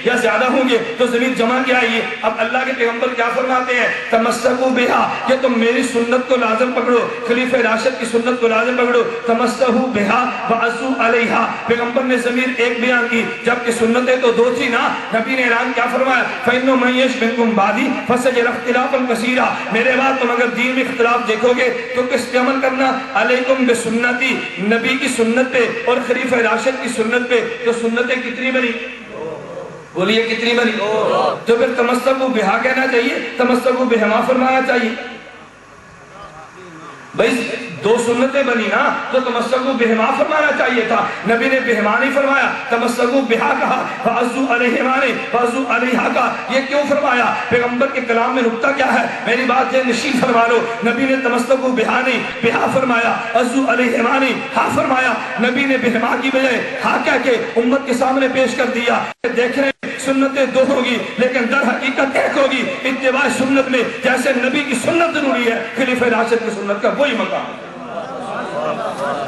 Speaker 2: یا زیادہ ہوں گے تو ضمیر جمع کی آئیے۔ اب اللہ کے پیغمبر کیا فرماتے ہیں؟ تمسکوا بہا، کہ تم میری سنت کو لازم پکڑو، خلیفہ راشد کی سنت کو لازم پکڑو۔ تمسکوا بہا وعضوا علیہا، پیغمبر نے ضمیر ایک بیان کی جبکہ سنتیں تو دو تھی نا۔ نبی نے اعلان کیا فرمایا؟ فَإِنَّهُ مَن يَعِشْ مِنكُم بَعْدِي فَسَيَرَى اخْتِلَافًا كَثِيرًا۔ میرے بعد تم اگر دین میں اختلاف دیکھو گے تو کس پہ عمل کرنا؟ علیکم بسنتی، نبی کی سنت پہ اور خلیفہ راشد کی سنت پہ۔ تو سنتیں کتنی بنی؟ بولیے کتنی بنی؟ تو پھر تمسکوا بہا کہنا چاہیے، تمسکوا بہما فرمانا چاہیے۔ بھئی دو سنتیں بنی نا تو تمسکوا بہما فرمانا چاہیے تھا، نبی نے بہما نہیں فرمایا، تمسکوا بہا کہا، وعضوا علیہما نے وعضوا علیہا کا۔ یہ کیوں فرمایا؟ پیغمبر کے کلام میں نکتہ کیا ہے؟ میری بات یہ نشین فرما لو، نبی نے تمسکوا بہا نہیں بہا فرمایا، وعضوا علیہما نے ہا فرمایا۔ نبی نے بہما کی بجائے ہا کہہ کے امت کے سامنے پیش کر دیا۔ دیکھ رہے سنتیں دو ہوگی لیکن در حقیقت ایک ہوگی۔ اتباع سنت میں جیسے نبی کی سنت ضروری ہے، خلیفہ راشد کی سنت کا وہی مقام ہے۔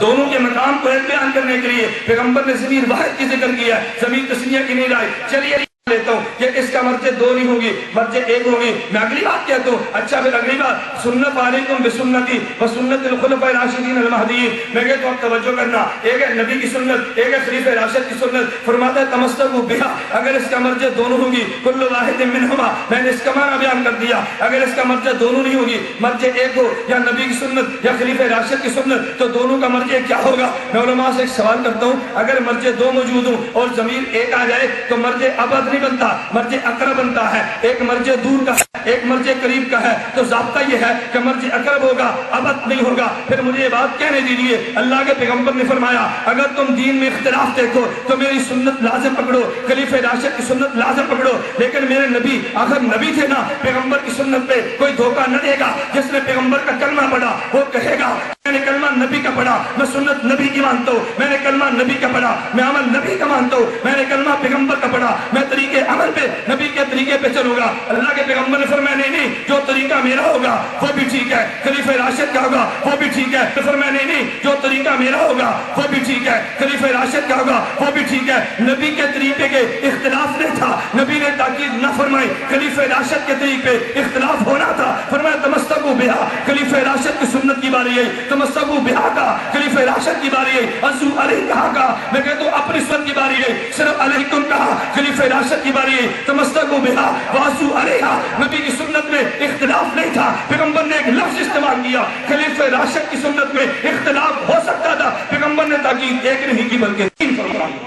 Speaker 2: دونوں کے مقام کو ایک بیان کرنے کے لیے پیغمبر نے ضمیر واحد کی ذکر کیا ہے، ضمیر تثنیہ کی نہیں لائی۔ چلیے لیتا ہوں کہ اس کا مرجع دو نہیں ہوگی، مرجع ایک ہوگی۔ میں اگلی بات کہتا ہوں، اچھا پھر اگلی بات، سنت علیکم بسنتی وسنت الخلفاء الراشدین المہدیین۔ میں کہتا ہوں اب توجہ کرنا، ایک ہے نبی کی سنت، ایک ہے خلیفہ راشد کی سنت۔ فرماتا ہے تمسکوا بہا، اگر اس کا مرجع دونوں ہوگی، کل واحد منہما، میں نے اس کا معنی بیان کر دیا۔ اگر اس کا مرجع دونوں نہیں ہوگی، مرجع ایک ہو یا نبی کی سنت یا خلیفہ راشد کی سنت، تو دونوں کا مرجع کیا ہوگا؟ میں علماء سے ایک سوال کرتا ہوں، اگر مرجع دو موجود ہوں اور ضمیر ایک آ جائے تو مرجع ابد بنتا، مرجع اقرب بنتا ہے۔ ایک مرجع دور کا ہے، ایک مرجع قریب کا ہے، تو ضابطہ یہ ہے کہ مرجع اقرب ہوگا، ابد نہیں ہوگا۔ پھر مجھے یہ بات کہنے دیجیے، اللہ کے پیغمبر نے فرمایا اگر تم دین میں اختلاف دیکھو تو میری سنت لازم پکڑو، خلیفہ راشد کی سنت لازم پکڑو۔ لیکن میرے نبی آخر نبی تھے نا، پیغمبر کی سنت پہ کوئی دھوکہ نہ دے گا۔ جس نے پیغمبر کا کلمہ پڑھا وہ کہے گا میں نے کلمہ نبی کا پڑھا، میں سنت نبی کی مانتا ہوں، میں نے کلمہ نبی کا پڑھا، میں عمل نبی کا مانتا ہوں، میں نے کلمہ پیغمبر کا پڑھا، میں طریقے عمل پہ نبی کے طریقے پہ چلوں گا۔ اللہ کے پیغمبر نے فرمایا نہیں، جو طریقہ میرا ہوگا وہ بھی ٹھیک ہے، خلیفہ راشد کا ہوگا وہ بھی ٹھیک ہے۔ تو فرمایا نہیں، جو طریقہ میرا ہوگا وہ بھی ٹھیک ہے، خلیفہ راشد کا ہوگا وہ بھی ٹھیک ہے۔ نبی کے طریقے کے اختلاف نہیں تھا، نبی نے تاکید نہ فرمائی، خلیفہ راشد کے طریقے پہ اختلاف ہونا تھا۔ فرمایا تمسکوا بہا، خلیفہ راشد کی سنت کی باری ہے، تمسکوا بہا کا خلیفہ راشد کی باری ہے، وعضوا علیہا کا میں کہتا ہوں اپنی سنت کی باری ہے، صرف علیکم کہا، خلیفہ راشد کی باری ہے، تمسکوا بہا وعضوا علیہا۔ نبی کی سنت میں اختلاف نہیں تھا، پیغمبر نے ایک لفظ استعمال کیا، خلیفہ راشد کی سنت میں اختلاف ہو سکتا تھا، پیغمبر نے تاکید ایک نہیں کی بلکہ تین فرمائی۔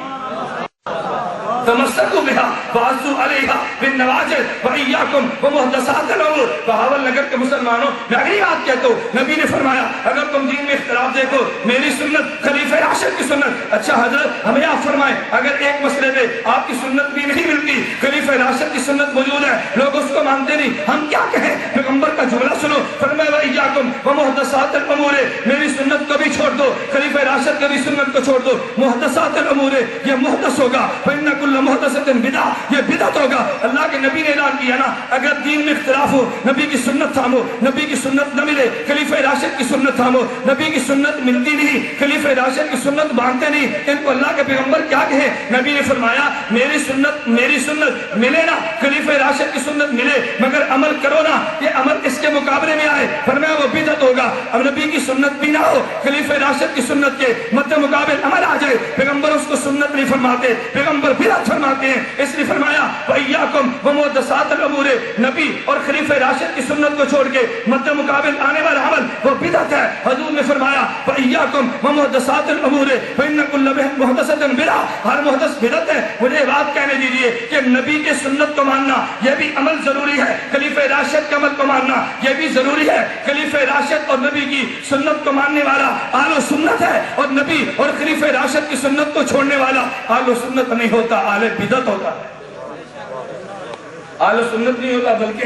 Speaker 2: تمسکوا بہا وعضوا علیہا بالنواجذ وإیاکم ومحدثات الامور۔ بہاول نگر کے مسلمانوں، میں اگلی بات کہتا ہوں، نبی نے فرمایا اگر تم دین میں اختلاف دیکھو میری سنت خلیفہ راشد کی سنت۔ اچھا حضرت ہمیں آپ فرمائیں اگر ایک مسئلے پہ آپ کی سنت بھی نہیں ملتی، خلیفہ راشد کی سنت موجود ہے، لوگ اس کو مانتے نہیں، ہم کیا کہیں؟ پیغمبر کا جملہ سنو، فرمایا وإیاکم ومحدثات الامور، میری سنت کو بھی چھوڑ دو، خلیفہ راشد کی بھی سنت کو چھوڑ دو۔ محدثات الامور یہ محدث ہوگا، فإن كل محدثۃ بدعہ، یہ بدعت ہوگا۔ اللہ کے نبی نے اعلان کیا نا اگر دین میں اختلاف ہو نبی کی سنت تھامو، نبی کی سنت نہ ملے خلیفہ راشد کی سنت تھامو، نبی کی سنت ملتی نہیں خلیفہ راشد کی سنت مانتے نہیں، ان کو اللہ کے پیغمبر کیا کہے؟ نبی نے فرمایا میری سنت ملے نا، خلیفہ راشد کی سنت ملے مگر عمل کرو نا، یہ عمل اس کے مقابلے میں آئے، فرمایا وہ بدعت ہوگا۔ اب نبی کی سنت بھی نہ ہو، خلیفہ راشد کی سنت کے مد مقابل عمل آ جائے، پیغمبر اس کو سنت نہیں فرماتے، پیغمبر بدعت فرماتے ہیں۔ اس لیے فرمایا وإیاکم ومحدثات الامور، نبی اور خلیفہ راشد کی سنت کو چھوڑ کے مد مقابل آنے والا عمل وہ بدعت ہے۔ حضور نے فرمایا وإیاکم ومحدثات الامور فإن كل محدثۃ بدعہ، ہر محدث بدعت ہے۔ مجھے بات کہنے دیجیے کہ نبی کے سنت کو ماننا یہ بھی عمل ضروری ہے، خلیفہ راشد کے عمل کو ماننا یہ بھی ضروری ہے۔ خلیفہ راشد اور نبی کی سنت کو ماننے والا اہل سنت ہے، اور نبی اور خلیفہ راشد کی سنت کو چھوڑنے والا اہل سنت نہیں ہوتا، اہل بدعت ہوتا ہے۔ اہل سنت نہیں ہوتا بلکہ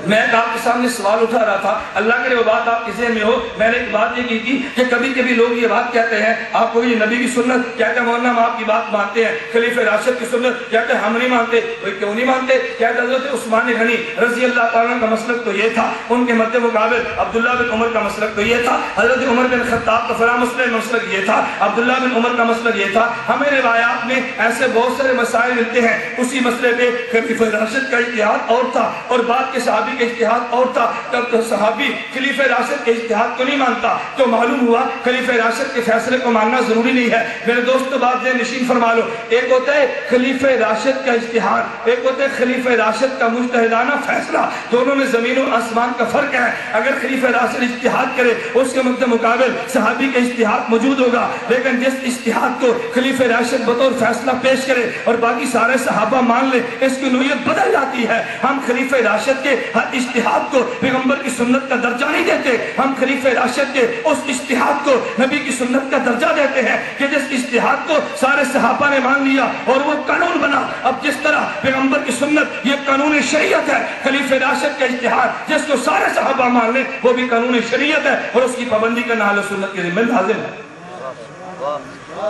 Speaker 2: میں آپ کے سامنے سوال اٹھا رہا تھا، اللہ کرے وہ بات آپ کے ذہن میں ہو. میں نے ایک بات یہ کی تھی کہ کبھی کبھی لوگ یہ بات کہتے ہیں آپ کو یہ نبی کی سنت کہتے ہیں مولانا ہم آپ کی بات مانتے ہیں، خلیفہ راشد کی سنت کہتے ہیں ہم نہیں مانتے. کیوں نہیں مانتے؟ کہتے حضرت عثمان غنی رضی اللہ تعالیٰ کا مسلک تو یہ تھا، ان کے مد مقابل عبداللہ بن عمر کا مسلک تو یہ تھا، حضرت عمر بن خطاب کا فلاں مسلک یہ تھا، عبداللہ بن عمر کا مسلک یہ تھا. ہمیں روایات میں ایسے بہت سارے مسائل ملتے ہیں اسی مسئلے پہ خلیفہ راشد کا اجتہاد اور تھا اور بعد کے صحابی کا اجتہاد اور تھا. تب تو صحابی خلیفہ راشد کے اجتہاد کو نہیں مانتا تو معلوم ہوا خلیفہ راشد کے فیصلے کو ماننا ضروری نہیں ہے. میرے دوستو بات ذہن نشین فرما لو، ایک ہوتا ہے خلیفہ راشد کا اجتہاد، ایک ہوتا ہے خلیفہ راشد کا مجتہدانہ فیصلہ. دونوں میں زمین و آسمان کا فرق ہے. اگر خلیفہ راشد اجتہاد کرے اس کے مقابل صحابی کا اجتہاد موجود ہوگا، لیکن جس اجتہاد کو خلیفہ راشد بطور فیصلہ پیش کرے اور باقی سارے صحابہ مان لے اس کی نوعیت بدل جاتی ہے. ہم خلیفہ راشد کے ہر اجتہاد کو پیغمبر کی سنت کا درجہ نہیں دیتے، ہم خلیفہ راشد کے اس اجتہاد کو نبی کی سنت کا درجہ دیتے ہیں کہ جس اجتہاد کو سارے صحابہ نے مان لیا اور وہ قانون بنا. اب جس طرح پیغمبر کی سنت یہ قانون شریعت ہے، خلیفہ راشد کا اجتہاد جس کو سارے صحابہ مان لیں وہ بھی قانون شریعت ہے اور اس کی پابندی کرنا اہل سنت کے ذمہ لازم ہے.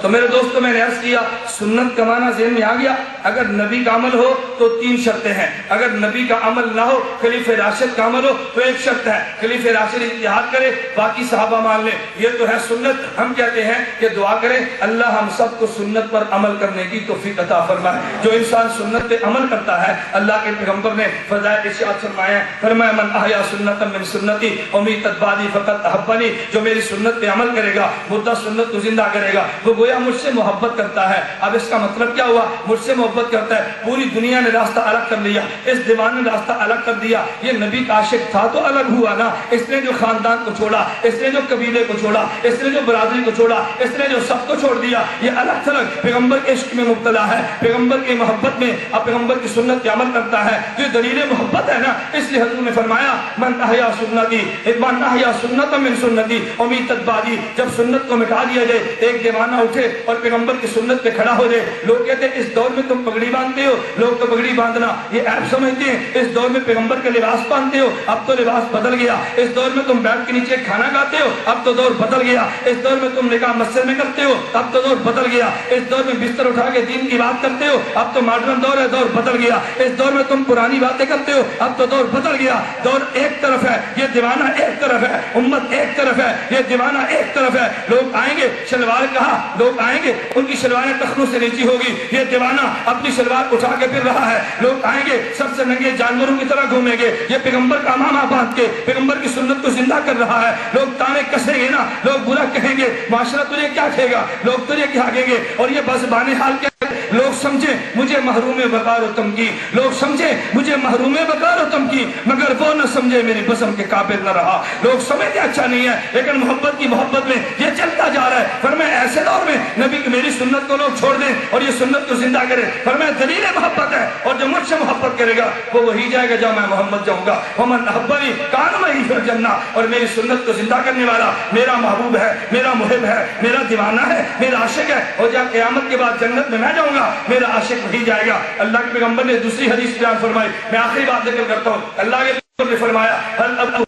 Speaker 2: تو میرے دوستو میں نے عرض کیا سنت کا معنی ذہن میں آ گیا. اگر نبی کا عمل ہو تو 3 شرطیں ہیں، اگر نبی کا عمل نہ ہو خلیفہ راشد کا عمل ہو تو 1 شرط ہے خلیفہ راشد اجتہاد کرے باقی صحابہ مان لیں. یہ تو ہے سنت. ہم کہتے ہیں کہ دعا کریں اللہ ہم سب کو سنت پر عمل کرنے کی توفیق عطا فرمائے. جو انسان سنت پہ عمل کرتا ہے اللہ کے پیغمبر نے فضائل ارشاد فرمایا، فرمایا من احیا سنتا من سنتی امیتت بعدی فقط احبنی، جو میری سنت پہ عمل کرے گا مدہ سنت کو زندہ کرے گا وہ گویا مجھ سے محبت کرتا ہے. اب اس کا مطلب کیا ہوا؟ مجھ سے محبت کرتا ہے. پوری دنیا نے راستہ الگ کر لیا، اس دیوان نے راستہ الگ کر دیا. یہ نبی کا عاشق تھا تو الگ ہوا نا. اس نے جو خاندان کو چھوڑا، اس نے جو قبیلے کو چھوڑا، اس نے جو برادری کو چھوڑا، اس نے جو سب کو چھوڑ دیا، یہ الگ تھلگ پیغمبر کے عشق میں مبتلا ہے، پیغمبر کی محبت میں اب پیغمبر کی سنت پہ عمل کرتا ہے. یہ دلیل محبت ہے نا. اس لیے حضور نے فرمایا من احیا سنتی من احیا سنتا من سنتی امیتت بعدی، جب سنت کو مٹا دیا جائے ایک دیوانہ اٹھے اور پیغمبر کی سنت پہ کھڑا ہو جائے. لوگ کہتے ہیں اس دور میں تم پگڑی باندھتے ہو، لوگ تو پگڑی باندھنا یہ عیب سمجھتے ہیں. اس دور میں پیغمبر کا لباس باندھتے ہو، اب تو لباس بدل گیا. اس دور میں تم بیٹھ کے نیچے کھانا کھاتے ہو، اب تو دور بدل گیا. اس دور میں تم نکاح مسجد میں کرتے ہو، اب تو دور بدل گیا. اس دور میں بستر اٹھا کے دین کی بات کرتے ہو، اب تو ماڈرن دور ہے، دور بدل گیا. اس دور میں تم پرانی باتیں کرتے ہو، اب تو دور بدل گیا. دور ایک طرف ہے، یہ دیوانہ ایک طرف ہے، امت ایک طرف ہے، یہ دیوانہ ایک طرف ہے. لوگ آئیں گے شلوار کہا، لوگ آئیں گے ان کی شلواریں ٹخنوں سے نیچی ہوگی، یہ دیوانہ اپنی شلوار اٹھا کے پھر رہا ہے. لوگ آئیں گے سب سے ننگے جانوروں کی طرح گھومیں گے، یہ پیغمبر کا امامہ باندھ کے پیغمبر کی سنت کو زندہ کر رہا ہے. لوگ تانے کسیں گے نا، لوگ برا کہیں گے، معاشرہ تجھے کیا کہے گا، لوگ تجھے کیا کہیں گے. اور یہ بزبان حال کیا لوگ سمجھیں مجھے محروم وقار و تمکین، لوگ سمجھیں مجھے محروم وقار و تمکین، مگر وہ نہ سمجھے میری بزم کے قابل نہ رہا. لوگ سمجھتے اچھا نہیں ہے لیکن محبت کی محبت میں یہ چلتا جا رہا ہے. فرمایا ایسے دور میں نبی کی میری سنت کو لوگ چھوڑ دیں اور یہ سنت کو زندہ کریں. فرمایا دلیل محبت ہے اور جو مجھ سے محبت کرے گا وہ وہی جائے گا جہاں میں محمد جاؤں گا. ومن احبنی کان معی فی الجنہ، اور میری سنت کو زندہ کرنے والا میرا محبوب ہے، میرا محب ہے، میرا دیوانہ ہے، میرا عاشق ہے. اور جب قیامت کے بعد جنت میں جاؤں گا میرا عاشق وہی جائے گا. اللہ کے پیغمبر نے دوسری حدیث بیان فرمائی، میں آخری بات ذکر کرتا ہوں. اللہ کے پیغمبر نے فرمایا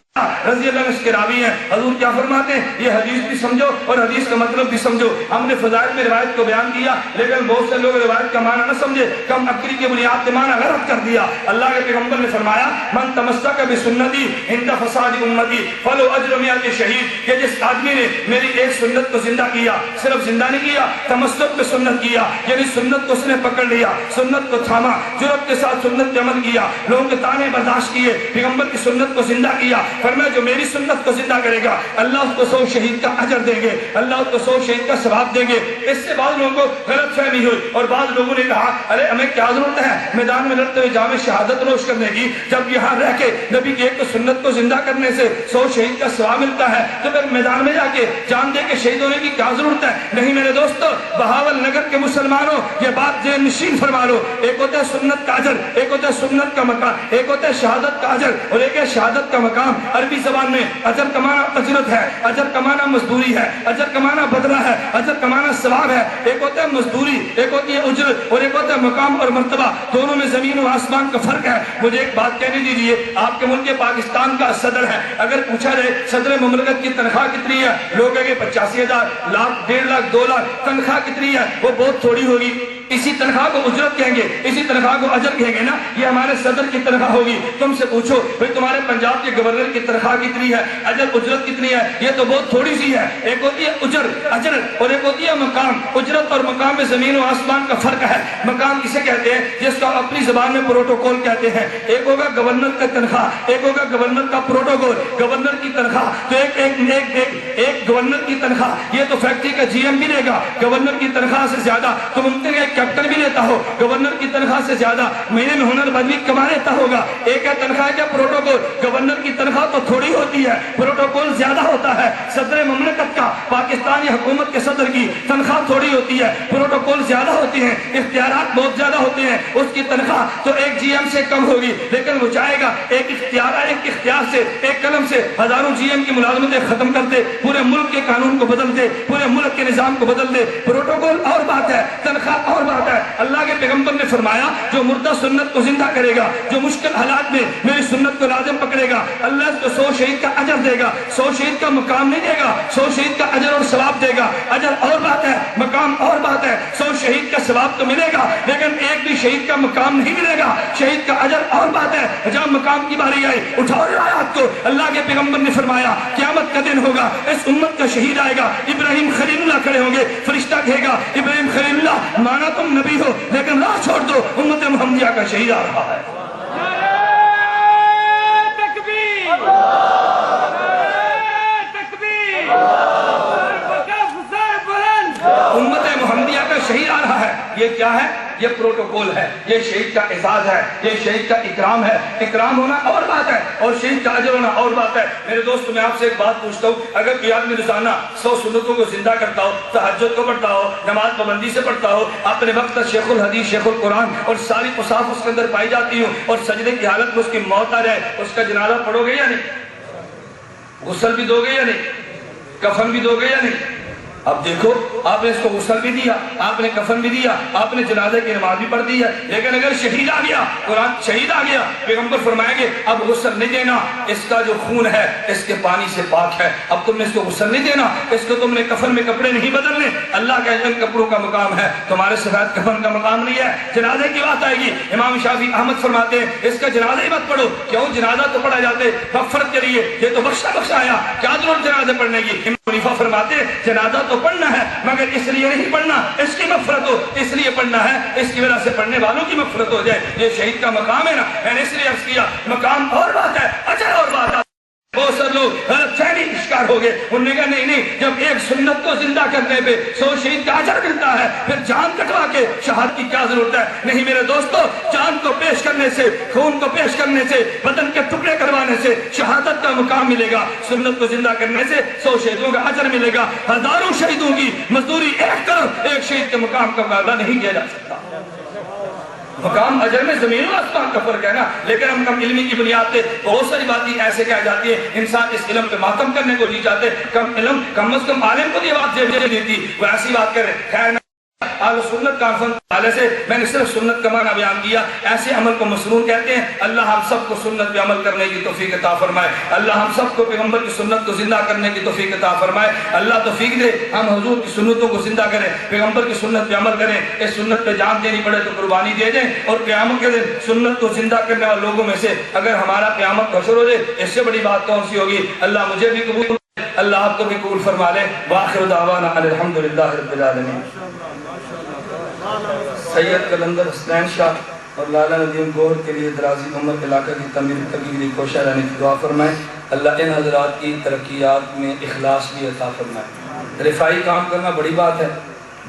Speaker 2: رضی اللہ عنہ کے راوی ہیں، حضور کیا فرماتے ہیں یہ حدیث بھی سمجھو اور حدیث کا مطلب بھی سمجھو. ہم نے فضائل میں روایت کو بیان کیا لیکن بہت سے لوگ روایت کا معنی نہ سمجھے، کم عقلی کے بنیاد پہ معنی غلط کر دیا. اللہ کے پیغمبر نے فرمایا من تمسک بسنتی عند فساد امتی فلو اجر میات شہید، کہ جس آدمی نے میری ایک سنت کو زندہ کیا، صرف زندہ نہیں کیا تمسک پہ سنت کیا، یعنی سنت کو اس نے پکڑ لیا، سنت کو تھاما، جرأت کے ساتھ سنت پہ عمل کیا، لوگوں کے تانے برداشت کیے، پیغمبر کی سنت کو زندہ کیا. فرمایا جو میری سنت کو زندہ کرے گا اللہ اس کو 100 شہید کا اجر دیں گے، اللہ اس کو 100 شہید کا ثواب دیں گے. اس سے بعض لوگوں کو غلط فہمی ہوئی اور بعض لوگوں نے کہا ارے ہمیں کیا ضرورت ہے میدان میں لڑتے ہوئے جام شہادت نوش کرنے کی، جب یہاں رہ کے نبی کی ایک سنت کو زندہ کرنے سے 100 شہید کا ثواب ملتا ہے تو پھر میدان میں جا کے جان دے کے شہید ہونے کی کیا ضرورت ہے. نہیں میرے دوستو، بہاول نگر کے مسلمانوں یہ بات ذہن نشین فرما لو. ایک ہوتا ہے سنت کا اجر، ایک ہوتا ہے سنت کا مقام، ایک ہوتا ہے شہادت کا اجر اور ایک ہے شہادت کا مقام.
Speaker 4: عربی زبان میں اجر کمانا اجرت ہے، اجر کمانا مزدوری ہے، اجر کمانا بدلہ ہے، اجر کمانا ثواب ہے۔ ایک ہوتا ہے مزدوری، ایک ہوتی ہے اجرت، اور ایک ہوتا ہے مقام اور مرتبہ، دونوں میں زمین و آسمان کا فرق ہے۔ مجھے ایک بات کہنے دیجیے، آپ کے ملک پاکستان کا صدر ہے، اگر پوچھا جائے صدر مملکت کی تنخواہ کتنی ہے، لوگ کہیں گے 85,000، لاکھ، 1.5 لاکھ، 2 لاکھ، تنخواہ کتنی ہے؟ وہ بہت تھوڑی ہوگی۔ اسی تنخواہ کو اجرت کہیں گے، اسی تنخواہ کو اجر کہیں گے نا، یہ ہمارے صدر کی تنخواہ ہوگی۔ تم سے پوچھو بھئی تمہارے پنجاب کے گورنر کی تنخواہ کتنی ہے، اجر اجرت کتنی ہے؟ یہ تو بہت تھوڑی سی ہے۔ ایک ہوتی ہے اجر اور ایک ہوتی ہے مقام۔ اجرت اور مقام میں زمین و آسمان کا فرق ہے۔ مقام کسے کہتے ہیں؟ جس کو اپنی زبان میں پروٹوکول کہتے ہیں۔ ایک ہوگا گورنر کا تنخواہ، ایک ہوگا گورنر کا پروٹوکول۔ گورنر کی تنخواہ تو ایک گورنر کی تنخواہ، یہ تو فیکٹری کا جی ایم بھی لے گا گورنر کی تنخواہ سے زیادہ، تو ممکن ہے کیپٹن بھی لیتا ہو گورنر کی تنخواہ سے زیادہ، مہینے میں ہنر بند بھی کما لیتا ہوگا۔ ایک ہے تنخواہ کیا پروٹوکول، گورنر کی تنخواہ تو تھوڑی ہوتی ہے، پروٹوکول زیادہ ہوتا ہے۔ صدر مملکت کا، پاکستانی حکومت کے صدر کی تنخواہ تھوڑی ہوتی ہے، پروٹوکول زیادہ ہوتی ہیں، اختیارات بہت زیادہ ہوتے ہیں۔ اس کی تنخواہ تو ایک جی ایم سے کم ہوگی، لیکن وہ چاہے گا ایک اختیار سے، ایک قلم سے ہزاروں جی ایم کی ملازمتیں ختم کر دے، پورے ملک کے قانون کو بدل دے، پورے ملک کے نظام کو بدل دے۔ پروٹوکول اور بات ہے، تنخواہ اور بات ہے۔ اللہ کے پیغمبر نے فرمایا جو مردہ سنت کو زندہ کرے گا، جو مشکل حالات میں میری سنت کو لازم پکڑے گا، اللہ اس کو 100 شہید کا اجر دے گا۔ 100 شہید کا مقام نہیں دے گا، 100 شہید کا اجر اور ثواب دے گا۔ اجر اور بات ہے، مقام اور بات ہے۔ 100 شہید کا ثواب تو ملے گا، لیکن ایک بھی شہید کا مقام نہیں ملے گا۔ شہید کا اجر اور بات ہے۔ جب مقام کی باری آئی، اٹھاؤ روایات کو، اللہ کے پیغمبر نے فرمایا قیامت کا دن ہوگا، اس امت کا شہید آئے گا، ابراہیم خلیل اللہ کھڑے ہوں گے، فرشتہ کہے گا ابراہیم خلیل اللہ مانا تم نبی ہو لیکن راہ چھوڑ دو، امت محمدیہ کا شہید آ رہا ہے۔ امت محمدیہ کا شہید آ رہا ہے۔ یہ کیا ہے؟ یہ پروٹوکول ہے، یہ شہید کا اعزاز ہے، یہ شہید کا اکرام ہے۔ اکرام ہونا اور بات ہے اور شہید کا اجر ہونا اور بات ہے۔ میرے دوست میں آپ سے ایک بات پوچھتا ہوں، اگر کوئی آدمی روزانہ 100 سنتوں کو زندہ کرتا ہو، تہجد کو پڑھتا ہو، نماز پابندی سے پڑھتا ہو، اپنے وقت شیخ الحدیث، شیخ القرآن اور ساری اوصاف اس کے اندر پائی جاتی ہوں، اور سجدے کی حالت میں اس کی موت آ جائے، اس کا جنازہ پڑھو گے یا نہیں؟ غسل بھی دو گے یا نہیں؟ کفن بھی دو گے یا نہیں؟ اب دیکھو، آپ نے اس کو غسل بھی دیا، آپ نے کفن بھی دیا، آپ نے جنازے کی نماز بھی پڑھ دی ہے، لیکن اگر شہید آ گیا، قرآن شہید آ گیا، پیغمبر فرمائیں گے اب غسل نہیں دینا، اس کا جو خون ہے اس کے پانی سے پاک ہے، اب تم نے اس کو غسل نہیں دینا، اس کو تم نے کفن میں کپڑے نہیں بدلنے۔ اللہ کا ان کپڑوں کا مقام ہے، تمہارے سفید کفن کا مقام نہیں ہے۔ جنازے کی بات آئے گی، امام شافعی احمد فرماتے ہیں اس کا جنازہ ہی مت پڑھو۔ کیوں؟ جنازہ تو پڑھا جاتے مغفرت کے لیے، یہ تو بخشا آیا، کیا ضرورت جنازے پڑھنے کی؟ امام حنیفہ فرماتے ہیں جنازہ تو پڑھنا ہے مگر اس لیے نہیں پڑھنا اس کی مغفرت ہو، اس لیے پڑھنا ہے اس کی وجہ سے پڑھنے والوں کی مغفرت ہو جائے۔ یہ شہید کا مقام ہے نا، میں نے اس لیے عرض کیا مقام اور بات ہے، اجر اور بات ہے۔ بہت سے لوگ غلط فہمی کا شکار ہو گئے، انہوں نے کہا نہیں جب ایک سنت کو زندہ کرنے پہ 100 شہید کا اجر ملتا ہے پھر جان کٹوا کے شہادت کی کیا ضرورت ہے؟ نہیں میرے دوستو، جان کو پیش کرنے سے، خون کو پیش کرنے سے، بدن کے ٹکڑے کروانے سے شہادت کا مقام ملے گا، سنت کو زندہ کرنے سے 100 شہیدوں کا اجر ملے گا۔ ہزاروں شہیدوں کی مزدوری ایک طرف، ایک شہید کے مقام کا مقابلہ نہیں کیا جا سکتا۔ مقام اجر میں زمین و آسمان کا فرق ہے نا، لیکن ہم کم علمی کی بنیاد پہ بہت ساری باتیں ایسے کہہ جاتی ہیں، انسان اس علم پہ ماتم کرنے کو نہیں چاہتے، کم علم کم از کم عالم کو یہ بات دیتی، وہ ایسی بات کرے۔ خیر اہل سنت کانفرنس والے سے میں نے صرف سنت کا معنی بیان کیا، ایسے عمل کو مسنون کہتے ہیں۔ اللہ ہم سب کو سنت پہ عمل کرنے کی توفیق عطا فرمائے، اللہ ہم سب کو پیغمبر کی سنت کو زندہ کرنے کی توفیق عطا فرمائے، اللہ توفیق دے ہم حضور کی سنتوں کو زندہ کریں، پیغمبر کی سنت پہ عمل کریں، اس سنت پہ جان دینی پڑے تو قربانی دے دیں، اور قیامت کے دن سنت کو زندہ کرنے والے لوگوں میں سے اگر ہمارا قیامت حشر ہو جائے، اس سے بڑی بات کون سی ہوگی؟ اللہ مجھے بھی قبول، اللہ آپ کو بھی قبول فرما لے۔ وآخر دعوانا الحمدللہ رب العالمین۔ سید قلندر حسنین شاہ اور لالا ندیم گوہر کے لیے درازی عمر علاقہ کی تعمیر کے لیے کوشاں رہنے کی دعا فرمائیں۔ اللہ ان حضرات کی ترقیات میں اخلاص بھی عطا فرمائے۔ رفائی کام کرنا بڑی بات ہے،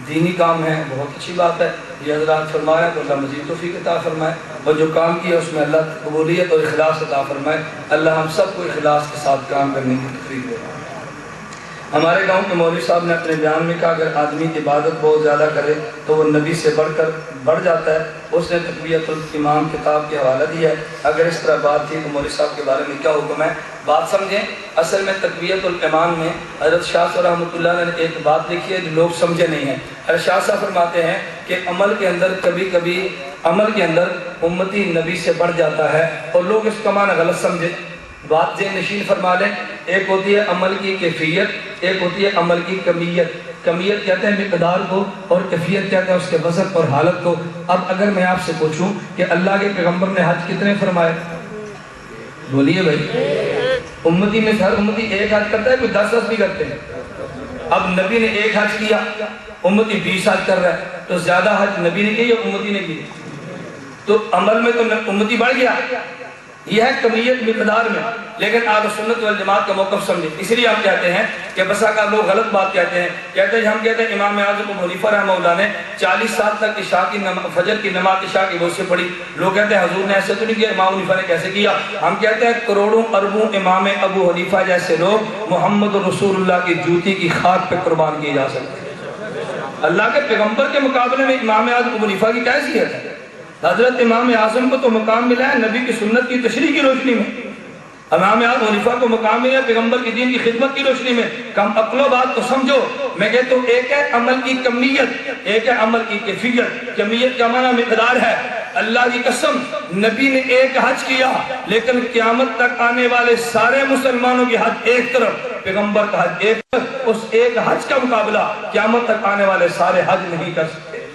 Speaker 4: دینی کام ہے، بہت اچھی بات ہے، یہ حضرات فرمایا تو اللہ مزید توفیق عطا فرمائے، اور جو کام کیا اس میں اللہ قبولیت اور اخلاص عطا فرمائے۔ اللہ ہم سب کو اخلاص کے ساتھ کام کرنے کی توفیق دے۔ ہمارے گاؤں کے مولوی صاحب نے اپنے بیان میں کہا اگر آدمی عبادت بہت زیادہ کرے تو وہ نبی سے بڑھ جاتا ہے. اس نے تقویۃ الایمان کتاب کے حوالہ دیا ہے. اگر اس طرح بات تھی تو مولوی صاحب کے بارے میں کیا حکم ہے بات سمجھیں. اصل میں تقویۃ الایمان میں حضرت شاہ صاحب رحمۃ اللہ نے ایک بات لکھی ہے جو لوگ سمجھے نہیں ہیں. حضرت شاہ صاحب فرماتے ہیں کہ عمل کے اندر کبھی کبھی عمل کے اندر امتی نبی سے بڑھ جاتا ہے اور لوگ اس کا معنی غلط سمجھے. بات ذہن نشین فرما لیں. ایک ہوتی ہے عمل کی کیفیت, ایک ہوتی ہے عمل کی کمیت. کمیت کہتے ہیں مقدار کو اور کیفیت کہتے ہیں اس کے وزن اور حالت کو. اب اگر میں آپ سے پوچھوں کہ اللہ کے پیغمبر نے حج کتنے فرمائے, بولیے بھائی. امتی میں ہر امتی ایک حج کرتا ہے, کوئی 10 بھی کرتے ہیں. اب نبی نے ایک حج کیا, امتی 20 حج کر رہا ہے, تو زیادہ حج نبی نے کی یا امتی نے کی؟ تو عمل میں تو امتی بڑھ گیا. یہ ہے کمیت مقدار میں. لیکن اہل سنت والجماعت کا موقف سمجھیں. اس لیے ہم کہتے ہیں کہ بسا کا لوگ غلط بات کہتے ہیں. ہم کہتے ہیں امام اعظم ابو حنیفہ رحمہ اللہ نے 40 سال تک فجر کی نماز عشاء کی وجہ سے پڑھی. لوگ کہتے ہیں حضور نے ایسے تو نہیں کیا, امام حنیفہ نے کیسے کیا؟ ہم کہتے ہیں کروڑوں اربوں امام ابو حنیفہ جیسے لوگ محمد رسول اللہ کی جوتی کی خاک پہ قربان کیے جا سکتے ہیں. اللہ کے پیغمبر کے مقابلے میں امام اعظم ابو حنیفہ کی کیا حیثیت ہے؟ حضرت امام اعظم کو تو مقام ملا ہے نبی کی سنت کی تشریح کی روشنی میں. امام اعظم حنیفہ کو مقام ملا ہے پیغمبر کی دین کی خدمت کی روشنی میں. کم عقل و بات کو سمجھو. میں کہتا ہوں ایک ہے عمل کی کمیت, ایک ہے عمل کی کیفیت. کمیت کا معنی مقدار ہے. اللہ کی قسم نبی نے ایک حج کیا لیکن قیامت تک آنے والے سارے مسلمانوں کی حج ایک طرف, پیغمبر کا حج ایک طرف. اس ایک حج کا مقابلہ قیامت تک آنے والے سارے حج نہیں کر سکتے.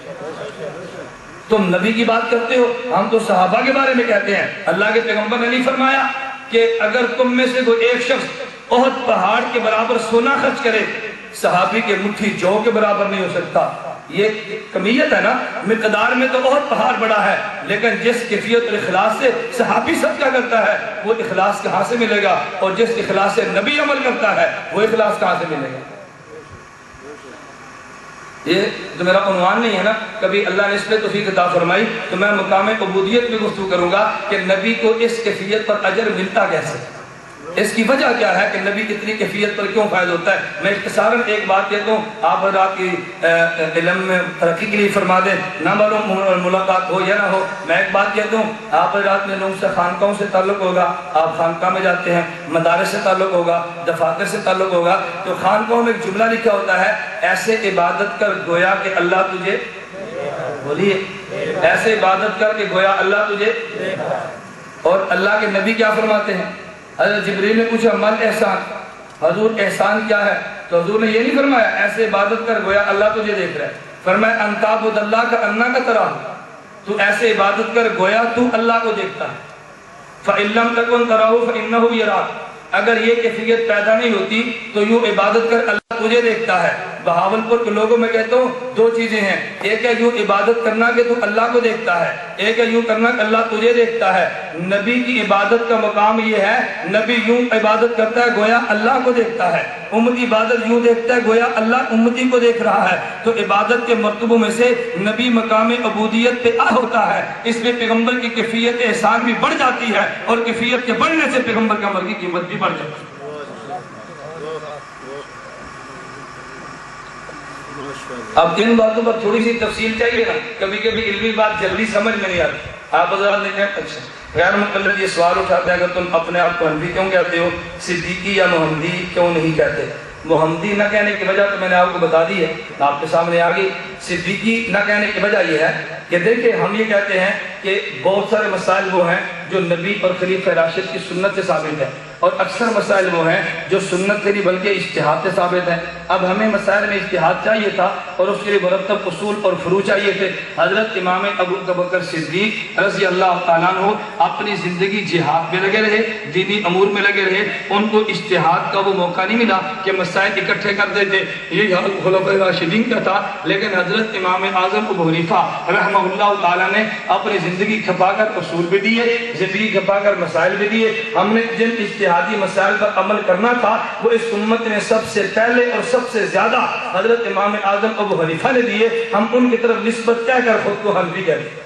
Speaker 4: تم نبی کی بات کرتے ہو, ہم تو صحابہ کے بارے میں کہتے ہیں. اللہ کے پیغمبر نے نہیں فرمایا کہ اگر تم میں سے کوئی ایک شخص احد پہاڑ کے برابر سونا خرچ کرے, صحابی کے مٹھی جو کے برابر نہیں ہو سکتا. یہ کمیت ہے نا. مقدار میں تو احد پہاڑ بڑا ہے, لیکن جس کیفیت اور اخلاص سے صحابی صدقہ کرتا ہے وہ اخلاص کہاں سے ملے گا, اور جس اخلاص سے نبی عمل کرتا ہے وہ اخلاص کہاں سے ملے گا؟ یہ تو میرا عنوان نہیں ہے نا. کبھی اللہ نے اس پہ توفیق عطا فرمائی تو میں مقام عبودیت میں گفتگو کروں گا کہ نبی کو اس کیفیت پر اجر ملتا کیسے, اس کی وجہ کیا ہے کہ نبی اتنی کیفیت پر کیوں فائد ہوتا ہے. میں اختصاراً ایک بات کہتا ہوں, آپ حضرات کی علم میں ترقی کے لیے فرما دیں, نہ معلوم ملاقات ہو یا نہ ہو. میں ایک بات کہتا ہوں, آپ حضرات میں لوگوں سے خانقاہوں سے تعلق ہوگا, آپ خانقاہ میں جاتے ہیں, مدارس سے تعلق ہوگا, دفاتر سے تعلق ہوگا, تو خانقاہوں میں ایک جملہ لکھا ہوتا ہے, ایسے عبادت کر گویا کہ اللہ تجھے, بولیے, ایسے عبادت کر کہ گویا اللہ تجھے. اور اللہ کے نبی کیا فرماتے ہیں؟ حضرت جبریل نے پوچھا مل احسان, حضور احسان کیا ہے؟ تو حضور نے یہ نہیں فرمایا ایسے عبادت کر گویا اللہ تجھے دیکھ رہا ہے. فرمایا ان تعبد اللہ کا انا کا تراہ, تو ایسے عبادت کر گویا تو اللہ کو دیکھتا ہے. فَإِن لَمْ تَكُنْ تَرَاهُ فَإِنَّهُ يَرَاكَ, اگر یہ کیفیت پیدا نہیں ہوتی تو یوں عبادت کر اللہ تجھے دیکھتا ہے. بہاولپور کے لوگوں میں کہتا ہوں دو چیزیں ہیں, ایک ہے یوں عبادت کرنا کہ تو اللہ کو دیکھتا ہے, ایک ہے یوں کرنا کہ اللہ تجھے دیکھتا ہے. نبی کی عبادت کا مقام یہ ہے, نبی یوں عبادت کرتا ہے گویا اللہ کو دیکھتا ہے. امتی عبادت یوں دیکھتا ہے گویا اللہ امتی کو دیکھ رہا ہے. تو عبادت کے مرتبوں میں سے نبی مقام عبودیت پہ ہوتا ہے. اس میں پیغمبر کی کیفیت احسان بھی بڑھ جاتی ہے, اور کیفیت کے بڑھنے سے پیغمبر کا عمل کی قیمت بھی بڑھ جاتی ہے. اب ان باتوں پر تھوڑی سی تفصیل چاہیے نا, کبھی کبھی علمی بات جلدی سمجھ میں نہیں آتی. آپ حضرات نے کہا اچھا غیر مقلد یہ سوال اٹھاتے ہیں اگر تم اپنے آپ کو حنفی کیوں کہتے ہو, صدیقی یا محمدی کیوں نہیں کہتے؟ محمدی نہ کہنے کی وجہ تو میں نے آپ کو بتا دی ہے, آپ کے سامنے آ گئی. صدیقی نہ کہنے کی وجہ یہ ہے کہ دیکھیں ہم یہ کہتے ہیں کہ بہت سارے مسائل وہ ہیں جو نبی اور خلیفہ راشد کی سنت سے ثابت ہے, اور اکثر مسائل وہ ہیں جو سنت سے نہیں بلکہ اجتہاد سے ثابت ہیں. اب ہمیں مسائل میں اجتہاد چاہیے تھا اور اس کے لیے مرتب اصول اور فروع چاہیے تھے. حضرت امام ابو بکر صدیق رضی اللہ تعالیٰ عنہ اپنی زندگی جہاد میں لگے رہے, دینی امور میں لگے رہے. ان کو اجتہاد کا وہ موقع نہیں ملا کہ مسائل اکٹھے کر دیتے, یہ خلفائے راشدین کا تھا. لیکن حضرت امام اعظم ابو حنیفہ رحمہ اللہ تعالیٰ نے اپنی زندگی کھپا کر اصول بھی دیے, زندگی کھپا کر مسائل بھی دیے. ہم نے جن اجتہادی مسائل پر عمل کرنا تھا وہ اس امت نے سب سے پہلے اور سب سے زیادہ حضرت امام اعظم ابو حنیفہ نے دیے. ہم ان کی طرف نسبت کہہ کر خود کو حنفی کہتے ہیں.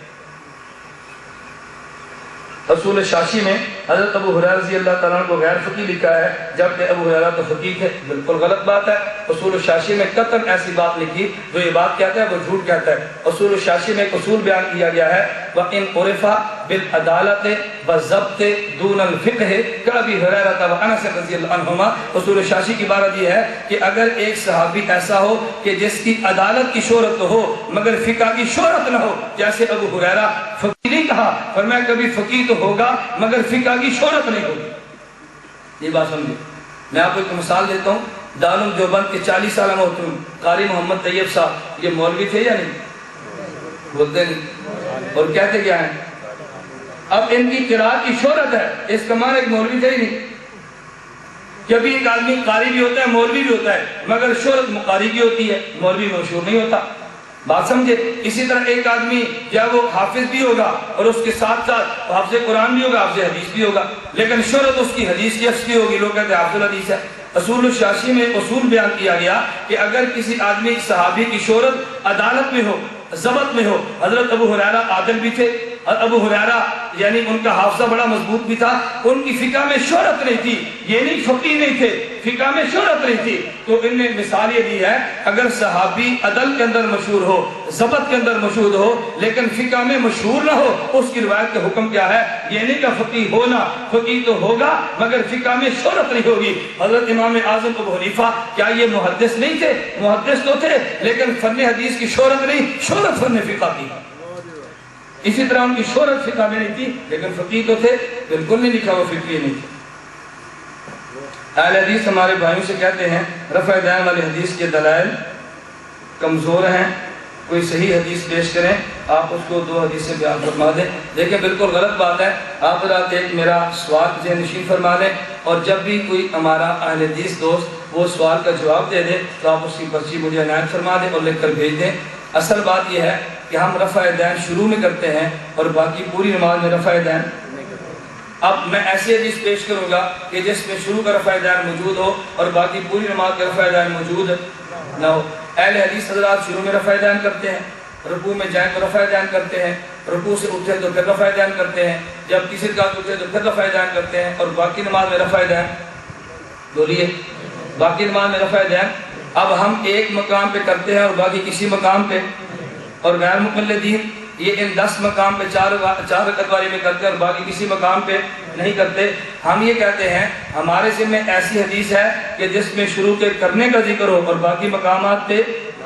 Speaker 4: اصول شاشی میں حضرت ابو ہریرہ رضی اللہ تعالیٰ عنہ کو غیر فقی لکھا ہے، جبکہ ابو ہریرہ تو فقی تھے۔ بالکل غلط بات ہے۔ اصول الشاشی میں قطعاً ایسی بات لکھی، جو یہ بات کہتا ہے وہ جھوٹ کہتا ہے۔ اصول الشاشی میں ایک اصول بیان کیا گیا ہے، وَإِنْ عُرِفَ بِالْعَدَالَةِ وَالضَّبْطِ دُونَ الْفِقْهِ كَأَبِي هُرَيْرَةَ وَأَنَسَ رضی اللہ عنہما۔ اصول الشاشی کی عبارت یہ ہے کہ اگر ایک صحابی ایسا ہو کہ جس کی عدالت کی شہرت تو ہو مگر فقہ کی شہرت نہ ہو، جیسے ابو ہریرہ فقی نہیں کہا، فرمایا کبھی فقی تو ہوگا مگر فقہ کی شہرت نہیں ہوگی۔ یہ بات سمجھے۔ میں آپ کو ایک مثال دیتا ہوں، دارالعلوم دیوبند کے 40 سالہ محترم قاری محمد طیب صاحب، یہ مولوی تھے یا نہیں؟ بولتے نہیں اور کہتے کیا ہیں؟ اب ان کی قرات کی شہرت ہے، اس کا معنی ایک مولوی تھے ہی نہیں۔ کبھی ایک آدمی قاری بھی ہوتا ہے، مولوی بھی ہوتا ہے، مگر شہرت مقاری کی ہوتی ہے، مولوی مشہور نہیں ہوتا۔ بات سمجھے۔ اسی طرح ایک آدمی جب وہ حافظ بھی ہوگا اور اس کے ساتھ ساتھ حافظ قرآن بھی ہوگا، حافظ حدیث بھی ہوگا، لیکن شہرت اس کی حدیث کی افس کی ہوگی، لوگ کہتے ہیں حافظ الحدیث ہے۔ اصول الشاشی میں اصول بیان کیا گیا کہ اگر کسی آدمی صحابی کی شہرت عدالت میں ہو، ضبط میں ہو، حضرت ابو ہریرہ عادل بھی تھے، ابو ہریرہ یعنی ان کا حافظہ بڑا مضبوط بھی تھا، ان کی فقہ میں شہرت نہیں تھی، یہ نہیں فقی نہیں تھے، فقہ میں شہرت نہیں تھی، تو ان نے مثال یہ دی ہے اگر صحابی عدل کے اندر مشہور ہو، ضبط کے اندر مشہور ہو، لیکن فقہ میں مشہور نہ ہو، اس کی روایت کا حکم کیا ہے؟ یہ نہیں کہ فقی ہونا، فقی تو ہوگا مگر فقہ میں شہرت نہیں ہوگی۔ حضرت امام اعظم ابو حنیفہ کیا یہ محدث نہیں تھے؟ محدث تو تھے، لیکن فن حدیث کی شہرت نہیں، شہرت فن فقہ کی۔ اسی طرح ان کی شہرت فقہ میں نہیں تھی، لیکن فقی تو تھے، بالکل نہیں لکھا وہ فقی نہیں تھے۔ اہل حدیث ہمارے بھائیوں سے کہتے ہیں رفع دین والی حدیث کے دلائل کمزور ہیں، کوئی صحیح حدیث پیش کریں، آپ اس کو 2 حدیثیں بیان فرما دیں۔ دیکھیں بالکل غلط بات ہے، آپ رات ایک میرا سوال ذہن نشین فرما دیں، اور جب بھی کوئی ہمارا اہل حدیث دوست وہ سوال کا جواب دے دے تو آپ اس کی پرچی مجھے عنایت فرما دیں اور لکھ کر بھیج دیں۔ اصل بات یہ ہے کہ ہم رفع دین شروع میں کرتے ہیں اور باقی پوری نماز میں رفع دین۔ اب میں ایسی حدیث پیش کروں گا کہ جس میں شروع کا رفع دین موجود ہو اور باقی پوری نماز کا رفع دین موجود نہ ہو۔ اہل حدیث حضرات شروع میں رفع دین کرتے ہیں، رکوع میں جائیں تو رفع دین کرتے ہیں، رکوع سے اٹھے تو پھر رفع دین کرتے ہیں، جب کسی کا اٹھے تو پھر رفع دین کرتے ہیں، اور باقی نماز میں رفع دین بولیے، باقی نماز میں رفع دین۔ اب ہم ایک مقام پہ کرتے ہیں اور باقی کسی مقام پہ، اور غیر مقلدین یہ ان 10 مقام پہ 4 رکعت والی میں کرتے ہیں اور باقی کسی مقام پہ نہیں کرتے۔ ہم یہ کہتے ہیں ہمارے ذمہ ایسی حدیث ہے کہ جس میں شروع کے کرنے کا ذکر ہو اور باقی مقامات پہ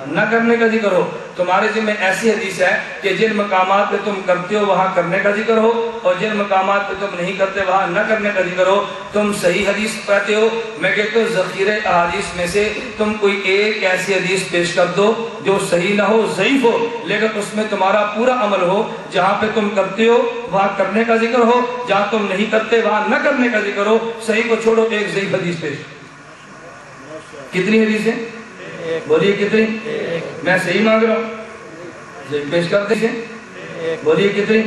Speaker 4: نہ کرنے کا ذکر ہو۔ تمہارے ذمہ ایسی حدیث ہے کہ جن مقامات پہ تم کرتے ہو وہاں کرنے کا ذکر ہو، اور جن مقامات پہ تم نہیں کرتے وہاں نہ کرنے کا ذکر ہو۔ تم صحیح حدیث پڑھتے ہو، میں کہتا ہوں ذخیرہ احادیث میں سے تم کوئی ایک ایسی حدیث پیش کر دو جو صحیح نہ ہو، ضعیف ہو، لیکن اس میں تمہارا پورا عمل ہو، جہاں پہ تم کرتے ہو وہاں کرنے کا ذکر ہو، جہاں تم نہیں کرتے وہاں نہ کرنے کا ذکر ہو۔ صحیح کو چھوڑو، ایک ضعیف حدیث پیش۔ کتنی حدیثیں بولیے؟ کتنی؟ میں صحیح مانگ رہا ہوں، پیش کرتے ہیں۔ بولیے کتنی؟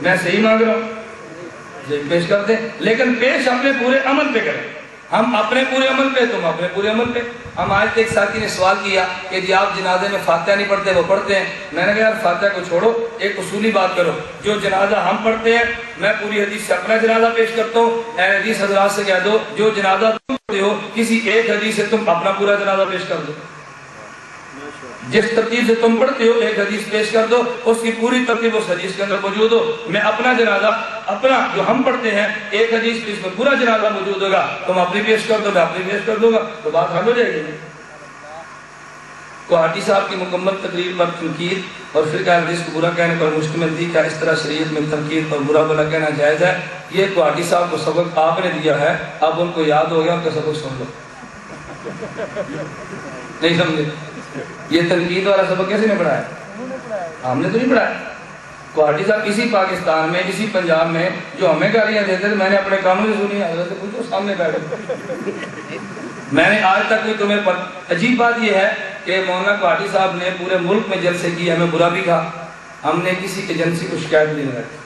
Speaker 4: میں صحیح مانگ رہا ہوں، پیش کرتے ہیں، لیکن پیش اپنے پورے عمل پہ کریں۔ ہم اپنے پورے عمل پہ، تم اپنے پورے عمل پہ۔ ہم آج ایک ساتھی نے سوال کیا کہ جی آپ جنازے میں فاتحہ نہیں پڑھتے، وہ پڑھتے ہیں۔ میں نے کہا یار فاتحہ کو چھوڑو، ایک اصولی بات کرو، جو جنازہ ہم پڑھتے ہیں میں پوری حدیث سے اپنا جنازہ پیش کرتا ہوں، اہل حدیث حضرات سے کہہ دو جو جنازہ تم پڑھتے ہو کسی ایک حدیث سے تم اپنا پورا جنازہ پیش کر دو۔ جس ترتیب سے تم پڑھتے ہو ایک حدیث پیش کر دو، اس کی پوری ترتیب اس حدیث کے اندر موجود ہو۔ میں اپنا جنازہ، اپنا جو ہم پڑھتے ہیں ایک حدیث اس میں پورا جنازہ موجود ہوگا، تم اپنی پیش کر دو، میں اپنی پیش کر دوں گا، تو بات حل ہو جائے گی۔ کوہاٹی صاحب کی مکمل تقریر پر تنقید اور فرقہ حدیث کو برا کہنے پر مشتمل تھی، کیا اس طرح شریعت میں تنقید اور برا بھلا کہنا جائز ہے؟ یہ کوہاٹی صاحب کو سبق آپ نے دیا ہے، اب ان کو یاد ہو گیا، ان کا سبق سن لو۔ نہیں سمجھے؟ یہ تنقید والا سبق کیسے نے پڑھایا؟ ہم نے تو نہیں پڑھایا۔ کوہاٹی صاحب اسی پاکستان میں، اسی پنجاب میں جو ہمیں گالیاں دیتے تھے، میں نے اپنے کانوں سے سنی، حضرت سے پوچھو سامنے بیٹھے۔ میں نے آج تک کوئی تمہیں عجیب بات یہ ہے کہ مولانا کوہاٹی صاحب نے پورے ملک میں جلسے کی، ہمیں برا بھی کہا، ہم نے کسی ایجنسی کو شکایت نہیں لگائی،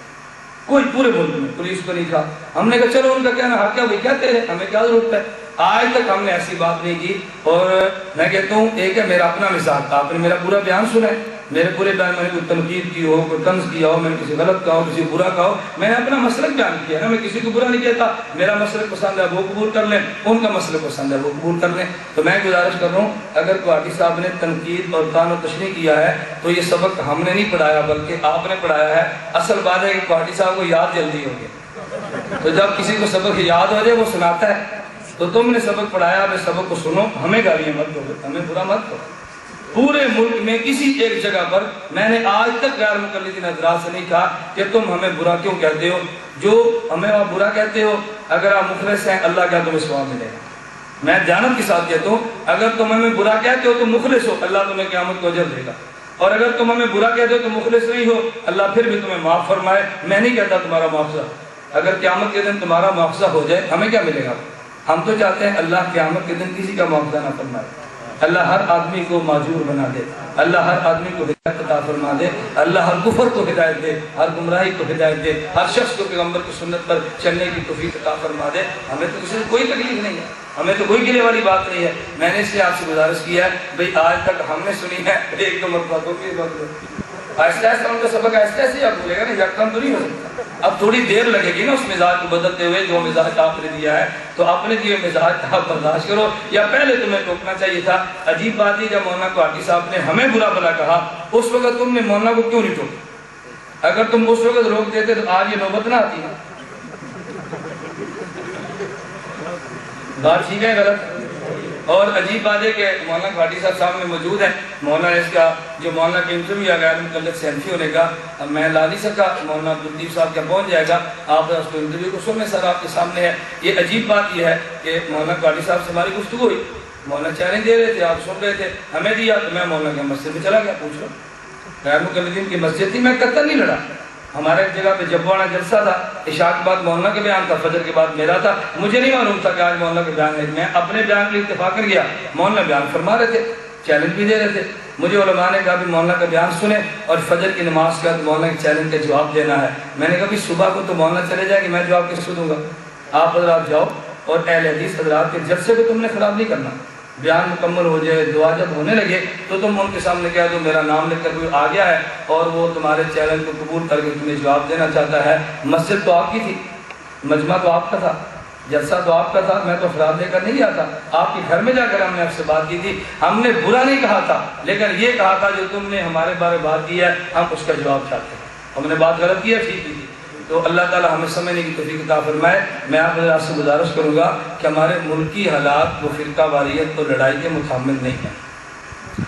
Speaker 4: کوئی پورے ملک میں پولیس کو نہیں کہا۔ ہم نے کہا چلو ان کا کہنا حق ہے، وہی کہتے رہے، ہمیں کیا ضرورت ہے۔ آج تک ہم نے ایسی بات نہیں کی، اور میں کہتا ہوں ایک ہے میرا اپنا مثال، آپ نے میرا پورا بیان سنا ہے، میرے پورے بیان میں نے کوئی تنقید کی ہو، کوئی طنز کیا ہو، میں نے کسی غلط کہا ہو، کسی برا کہا ہو، میں نے اپنا مسلک بیان کیا نا، میں کسی کو برا نہیں کہتا، میرا مسلک پسند ہے وہ قبول کر لیں، ان کا مسلک پسند ہے وہ قبول کر لیں۔ تو میں گزارش کر رہا ہوں اگر کوئی صاحب نے تنقید اور طعن و تشنیع کیا ہے تو یہ سبق ہم نے نہیں پڑھایا بلکہ آپ نے پڑھایا ہے۔ اصل بات ہے کہ کوئی صاحب کو یاد جلدی ہو گیا، تو جب کسی کو سبق یاد ہو جائے وہ سناتا ہے، تو تم نے سبق پڑھایا، آپ سبق کو سنو، ہمیں گالیاں مت دو، ہمیں برا مت دو۔ پورے ملک میں کسی ایک جگہ پر میں نے آج تک غیر مقلدین حضرات سے نہیں کہا کہ تم ہمیں برا کیوں کہتے ہو، جو ہمیں آپ برا کہتے ہو اگر آپ مخلص ہیں اللہ کیا تمہیں ثواب ملے گا۔ میں جانت کے ساتھ کہتا ہوں اگر تم ہمیں برا کہتے ہو تو مخلص ہو، اللہ تمہیں قیامت کو اجر دے گا، اور اگر تم ہمیں برا کہتے ہو تو مخلص نہیں ہو، اللہ پھر بھی تمہیں معاف فرمائے۔ میں نہیں کہتا تمہارا معاوضہ، اگر قیامت کے دن تمہارا معاوضہ ہو جائے ہمیں کیا ملے گا؟ ہم تو چاہتے ہیں اللہ قیامت کے دن کسی کا معاوضہ نہ فرمائے، اللہ ہر آدمی کو معذور بنا دے، اللہ ہر آدمی کو ہدایت عطا فرما دے، اللہ ہر کفر کو ہدایت دے، ہر گمراہی کو ہدایت دے، ہر شخص کو پیغمبر کی سنت پر چلنے کی توفیق عطا فرما دے۔ ہمیں تو کسی سے کوئی تکلیف نہیں ہے، ہمیں تو کوئی گلے والی بات نہیں ہے۔ میں نے اس لیے آپ سے گزارش کیا ہے بھئی آج تک ہم نے سنی ہے ایک دو مرتبہ تو کی بات آہستہ آہستہ ان کا سبق آہستہ آہستہ آپ بولے گا نا، یکدم تو نہیں ہو سکتا، اب تھوڑی دیر لگے گی نا اس مزاج کو بدلتے ہوئے جو مزاج آپ نے دیا ہے، تو اپنے دیے مزاج آپ برداشت کرو، یا پہلے تمہیں ٹوکنا چاہیے تھا۔ عجیب بات ہے جب مولانا کوٹھی صاحب نے ہمیں برا بھلا کہا اس وقت تم نے مولانا کو کیوں نہیں ٹوکا؟ اگر تم اس وقت روک دیتے تو آج یہ نوبت نہ آتی ہے۔ بات ٹھیک ہے غلط؟ اور عجیب بات ہے کہ مولانا گھاٹی صاحب سامنے موجود ہیں، مولانا اس کا جو مولانا کے انٹرویو ہے غیر مقلد سینفی ہونے کا، اب میں لا نہیں سکا، مولانا عبداللطیف صاحب کیا پہنچ جائے گا، آپ اس کو انٹرویو کو سننے سر آپ کے سامنے ہے۔ یہ عجیب بات یہ ہے کہ مولانا گھاٹی صاحب سے ہماری گفتگو ہوئی، مولانا چیلنج دے رہے تھے، آپ سن رہے تھے، ہمیں دیا تو میں مولانا کے مسجد میں چلا گیا، پوچھ لو غیر مقلدین کی مسجد تھی، میں قطر نہیں لڑا، ہمارے ایک جگہ پہ جبوانا جلسہ تھا، عشاء کے بعد مولانا کے بیان تھا، فجر کے بعد میرا تھا، مجھے نہیں معلوم تھا کہ آج مولانا کے بیان ہے، میں اپنے بیان کے لیے اتفاق کر گیا، مولانا بیان فرما رہے تھے، چیلنج بھی دے رہے تھے، مجھے علماء نے کہا بھی مولانا کا بیان سنیں اور فجر کی نماز کے بعد مولانا کے چیلنج کا جواب دینا ہے۔ میں نے کہا بھی صبح کو تو مولانا چلے جائے گی، میں جواب کس کو دوں گا؟ آپ حضرات جاؤ اور اہل حدیث حضرات کے جلسے کو تم نے خراب نہیں کرنا، بیان مکمل ہو جائے، دعا جب ہونے لگے تو تم ان کے سامنے کہہ دو میرا نام لکھ کر کوئی آ گیا ہے اور وہ تمہارے چیلنج کو قبول کر کے تمہیں جواب دینا چاہتا ہے۔ مسجد تو آپ کی تھی، مجمع تو آپ کا تھا، جلسہ تو آپ کا تھا، میں تو افراد لے کر نہیں آتا، آپ کے گھر میں جا کر ہم نے آپ سے بات کی تھی، ہم نے برا نہیں کہا تھا لیکن یہ کہا تھا جو تم نے ہمارے بارے بات کی ہے ہم اس کا جواب چاہتے ہیں، ہم نے بات غلط کی ہے ٹھیک کی تھی، تو اللہ تعالی ہمیں سمجھنے کی توفیق عطا فرمائے۔ میں آپ سے گزارش کروں گا کہ ہمارے ملکی حالات وہ فرقہ واریت اور لڑائی کے متحمل نہیں ہیں،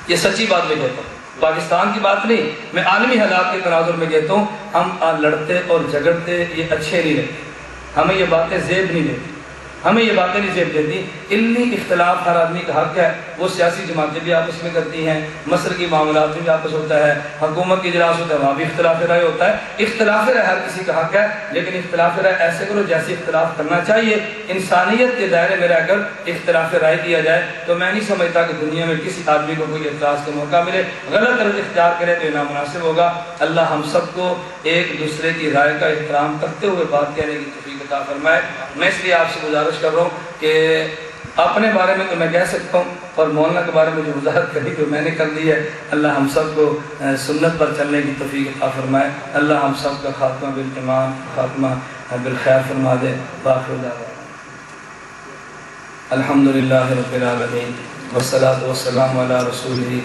Speaker 4: یہ سچی بات میں کہتا ہوں، پاکستان کی بات نہیں، میں عالمی حالات کے تناظر میں کہتا ہوں، ہم لڑتے اور جھگڑتے یہ اچھے نہیں رہتے، ہمیں یہ باتیں زیب نہیں دیتی، ہمیں یہ باتیں نہیں زیب دیتی۔ علمی اختلاف ہر آدمی کا حق ہے، وہ سیاسی جماعتیں بھی آپس میں کرتی ہیں، مسلکی معاملات میں بھی آپس ہوتا ہے، حکومت کی اجلاس ہوتا ہے وہاں بھی اختلاف رائے ہوتا ہے، اختلاف رائے ہر کسی کا حق ہے، لیکن اختلاف رائے ایسے کرو جیسے اختلاف کرنا چاہیے۔ انسانیت کے دائرے میں رہ کر اختلاف رائے کیا جائے تو میں نہیں سمجھتا کہ دنیا میں کسی آدمی کو کوئی اعتراض کا موقع ملے، غلط رد اختیار کرے تو یہ نامناسب ہوگا۔ اللہ ہم سب کو ایک دوسرے کی رائے کا احترام کرتے ہوئے بات کہنے کی توفیق عطا فرمائے۔ میں اس لیے آپ سے گزارش کر رہا ہوں کہ اپنے بارے میں تو میں کہہ سکتا ہوں اور مولانا کے بارے میں جو وضاحت کری تو میں نے کر دی ہے، اللہ ہم سب کو سنت پر چلنے کی توفیق عطا فرمائے، اللہ ہم سب کا خاتمہ بالایمان خاتمہ بالخیر فرما دے۔ باخر دعوانا الحمدللہ رب العالمین والصلاة والسلام علی رسولہ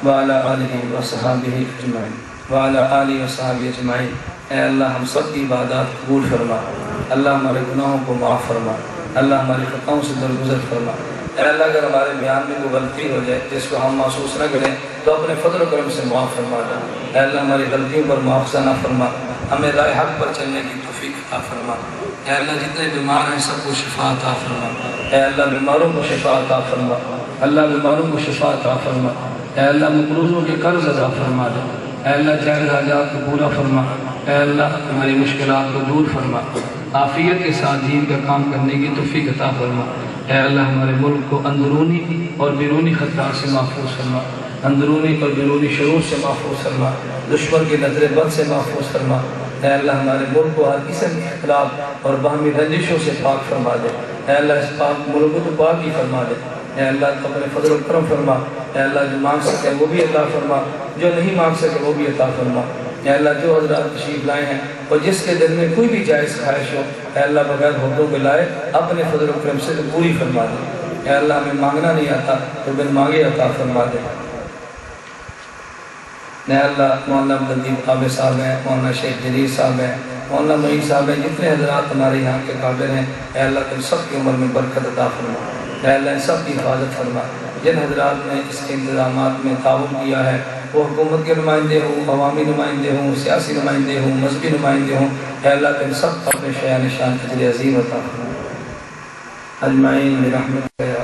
Speaker 4: وعلی آلہ وصحابہ اجمعین وعلی آلہ وصحابہ اجمعین۔ اے اللہ ہم سب کی عبادات قبول فرما، اللہ ہمارے گناہوں کو معاف فرما، اللہ ہماری خطاؤں سے درگزر فرما۔ اے اللہ اگر ہمارے بیان میں کوئی غلطی ہو جائے جس کو ہم محسوس نہ کریں تو اپنے فضل و کرم سے معاف فرما دے۔ اے اللہ ہماری غلطیوں پر مواخذہ نہ فرما، ہمیں راہ حق پر چلنے کی توفیق عطا فرما۔ اے اللہ جتنے بیمار ہیں سب کو شفا عطا فرما، اے اللہ بیماروں کو شفا عطا فرما، اللہ بیماروں کو شفا عطا فرما، اے اللہ مقروضوں کے قرض ادا فرما دے، اے اللہ جائز حاجات کو پورا فرما، اے اللہ ہماری مشکلات کو دور فرما، عافیت کے ساتھ دین کا کام کرنے کی توفیق عطا فرما۔ اے اللہ ہمارے ملک کو اندرونی اور بیرونی خطرات سے محفوظ فرما، اندرونی اور بیرونی شرور سے محفوظ فرما، دشمن کی نظر بد سے محفوظ فرما۔ اے اللہ ہمارے ملک کو ہر قسم کے اختلاف اور باہمی رنجشوں سے پاک فرما دے، اے اللہ اس پاک ملک کو تو پاک ہی فرما دے،
Speaker 2: اے اللہ تو اپنے فضل و کرم فرما، اے اللہ جو مانگ سکے وہ بھی عطا فرما، جو نہیں مانگ سکے وہ بھی عطا فرما۔ اے اللہ جو حضرات تشریف لائے ہیں اور جس کے دل میں کوئی بھی جائز خواہش ہو، اے اللہ بغیر حکموں کے لائے اپنے فضل و کرم سے پوری فرما دے۔ اے اللہ ہمیں مانگنا نہیں آتا تو بن مانگے عطا فرما دے۔ اے اللہ مولانا عبدالدین قابل صاحب ہیں، مولانا شیخ جلیل صاحب ہیں، مولانا معین صاحب ہیں، جتنے حضرات ہمارے یہاں کے قابل ہیں، اے اللہ تم سب کی عمر میں برکت عطا فرما، اے اللہ ان سب کی حفاظت فرما۔ جن حضرات نے اس کے انتظامات میں تعاون کیا ہے، وہ حکومت کے نمائندے ہوں، عوامی نمائندے ہوں، سیاسی نمائندے ہوں، مذہبی نمائندے ہوں، اے اللہ تم سب اپنے شایان شان اجر عظیم عطا فرما اجمعین برحمتک۔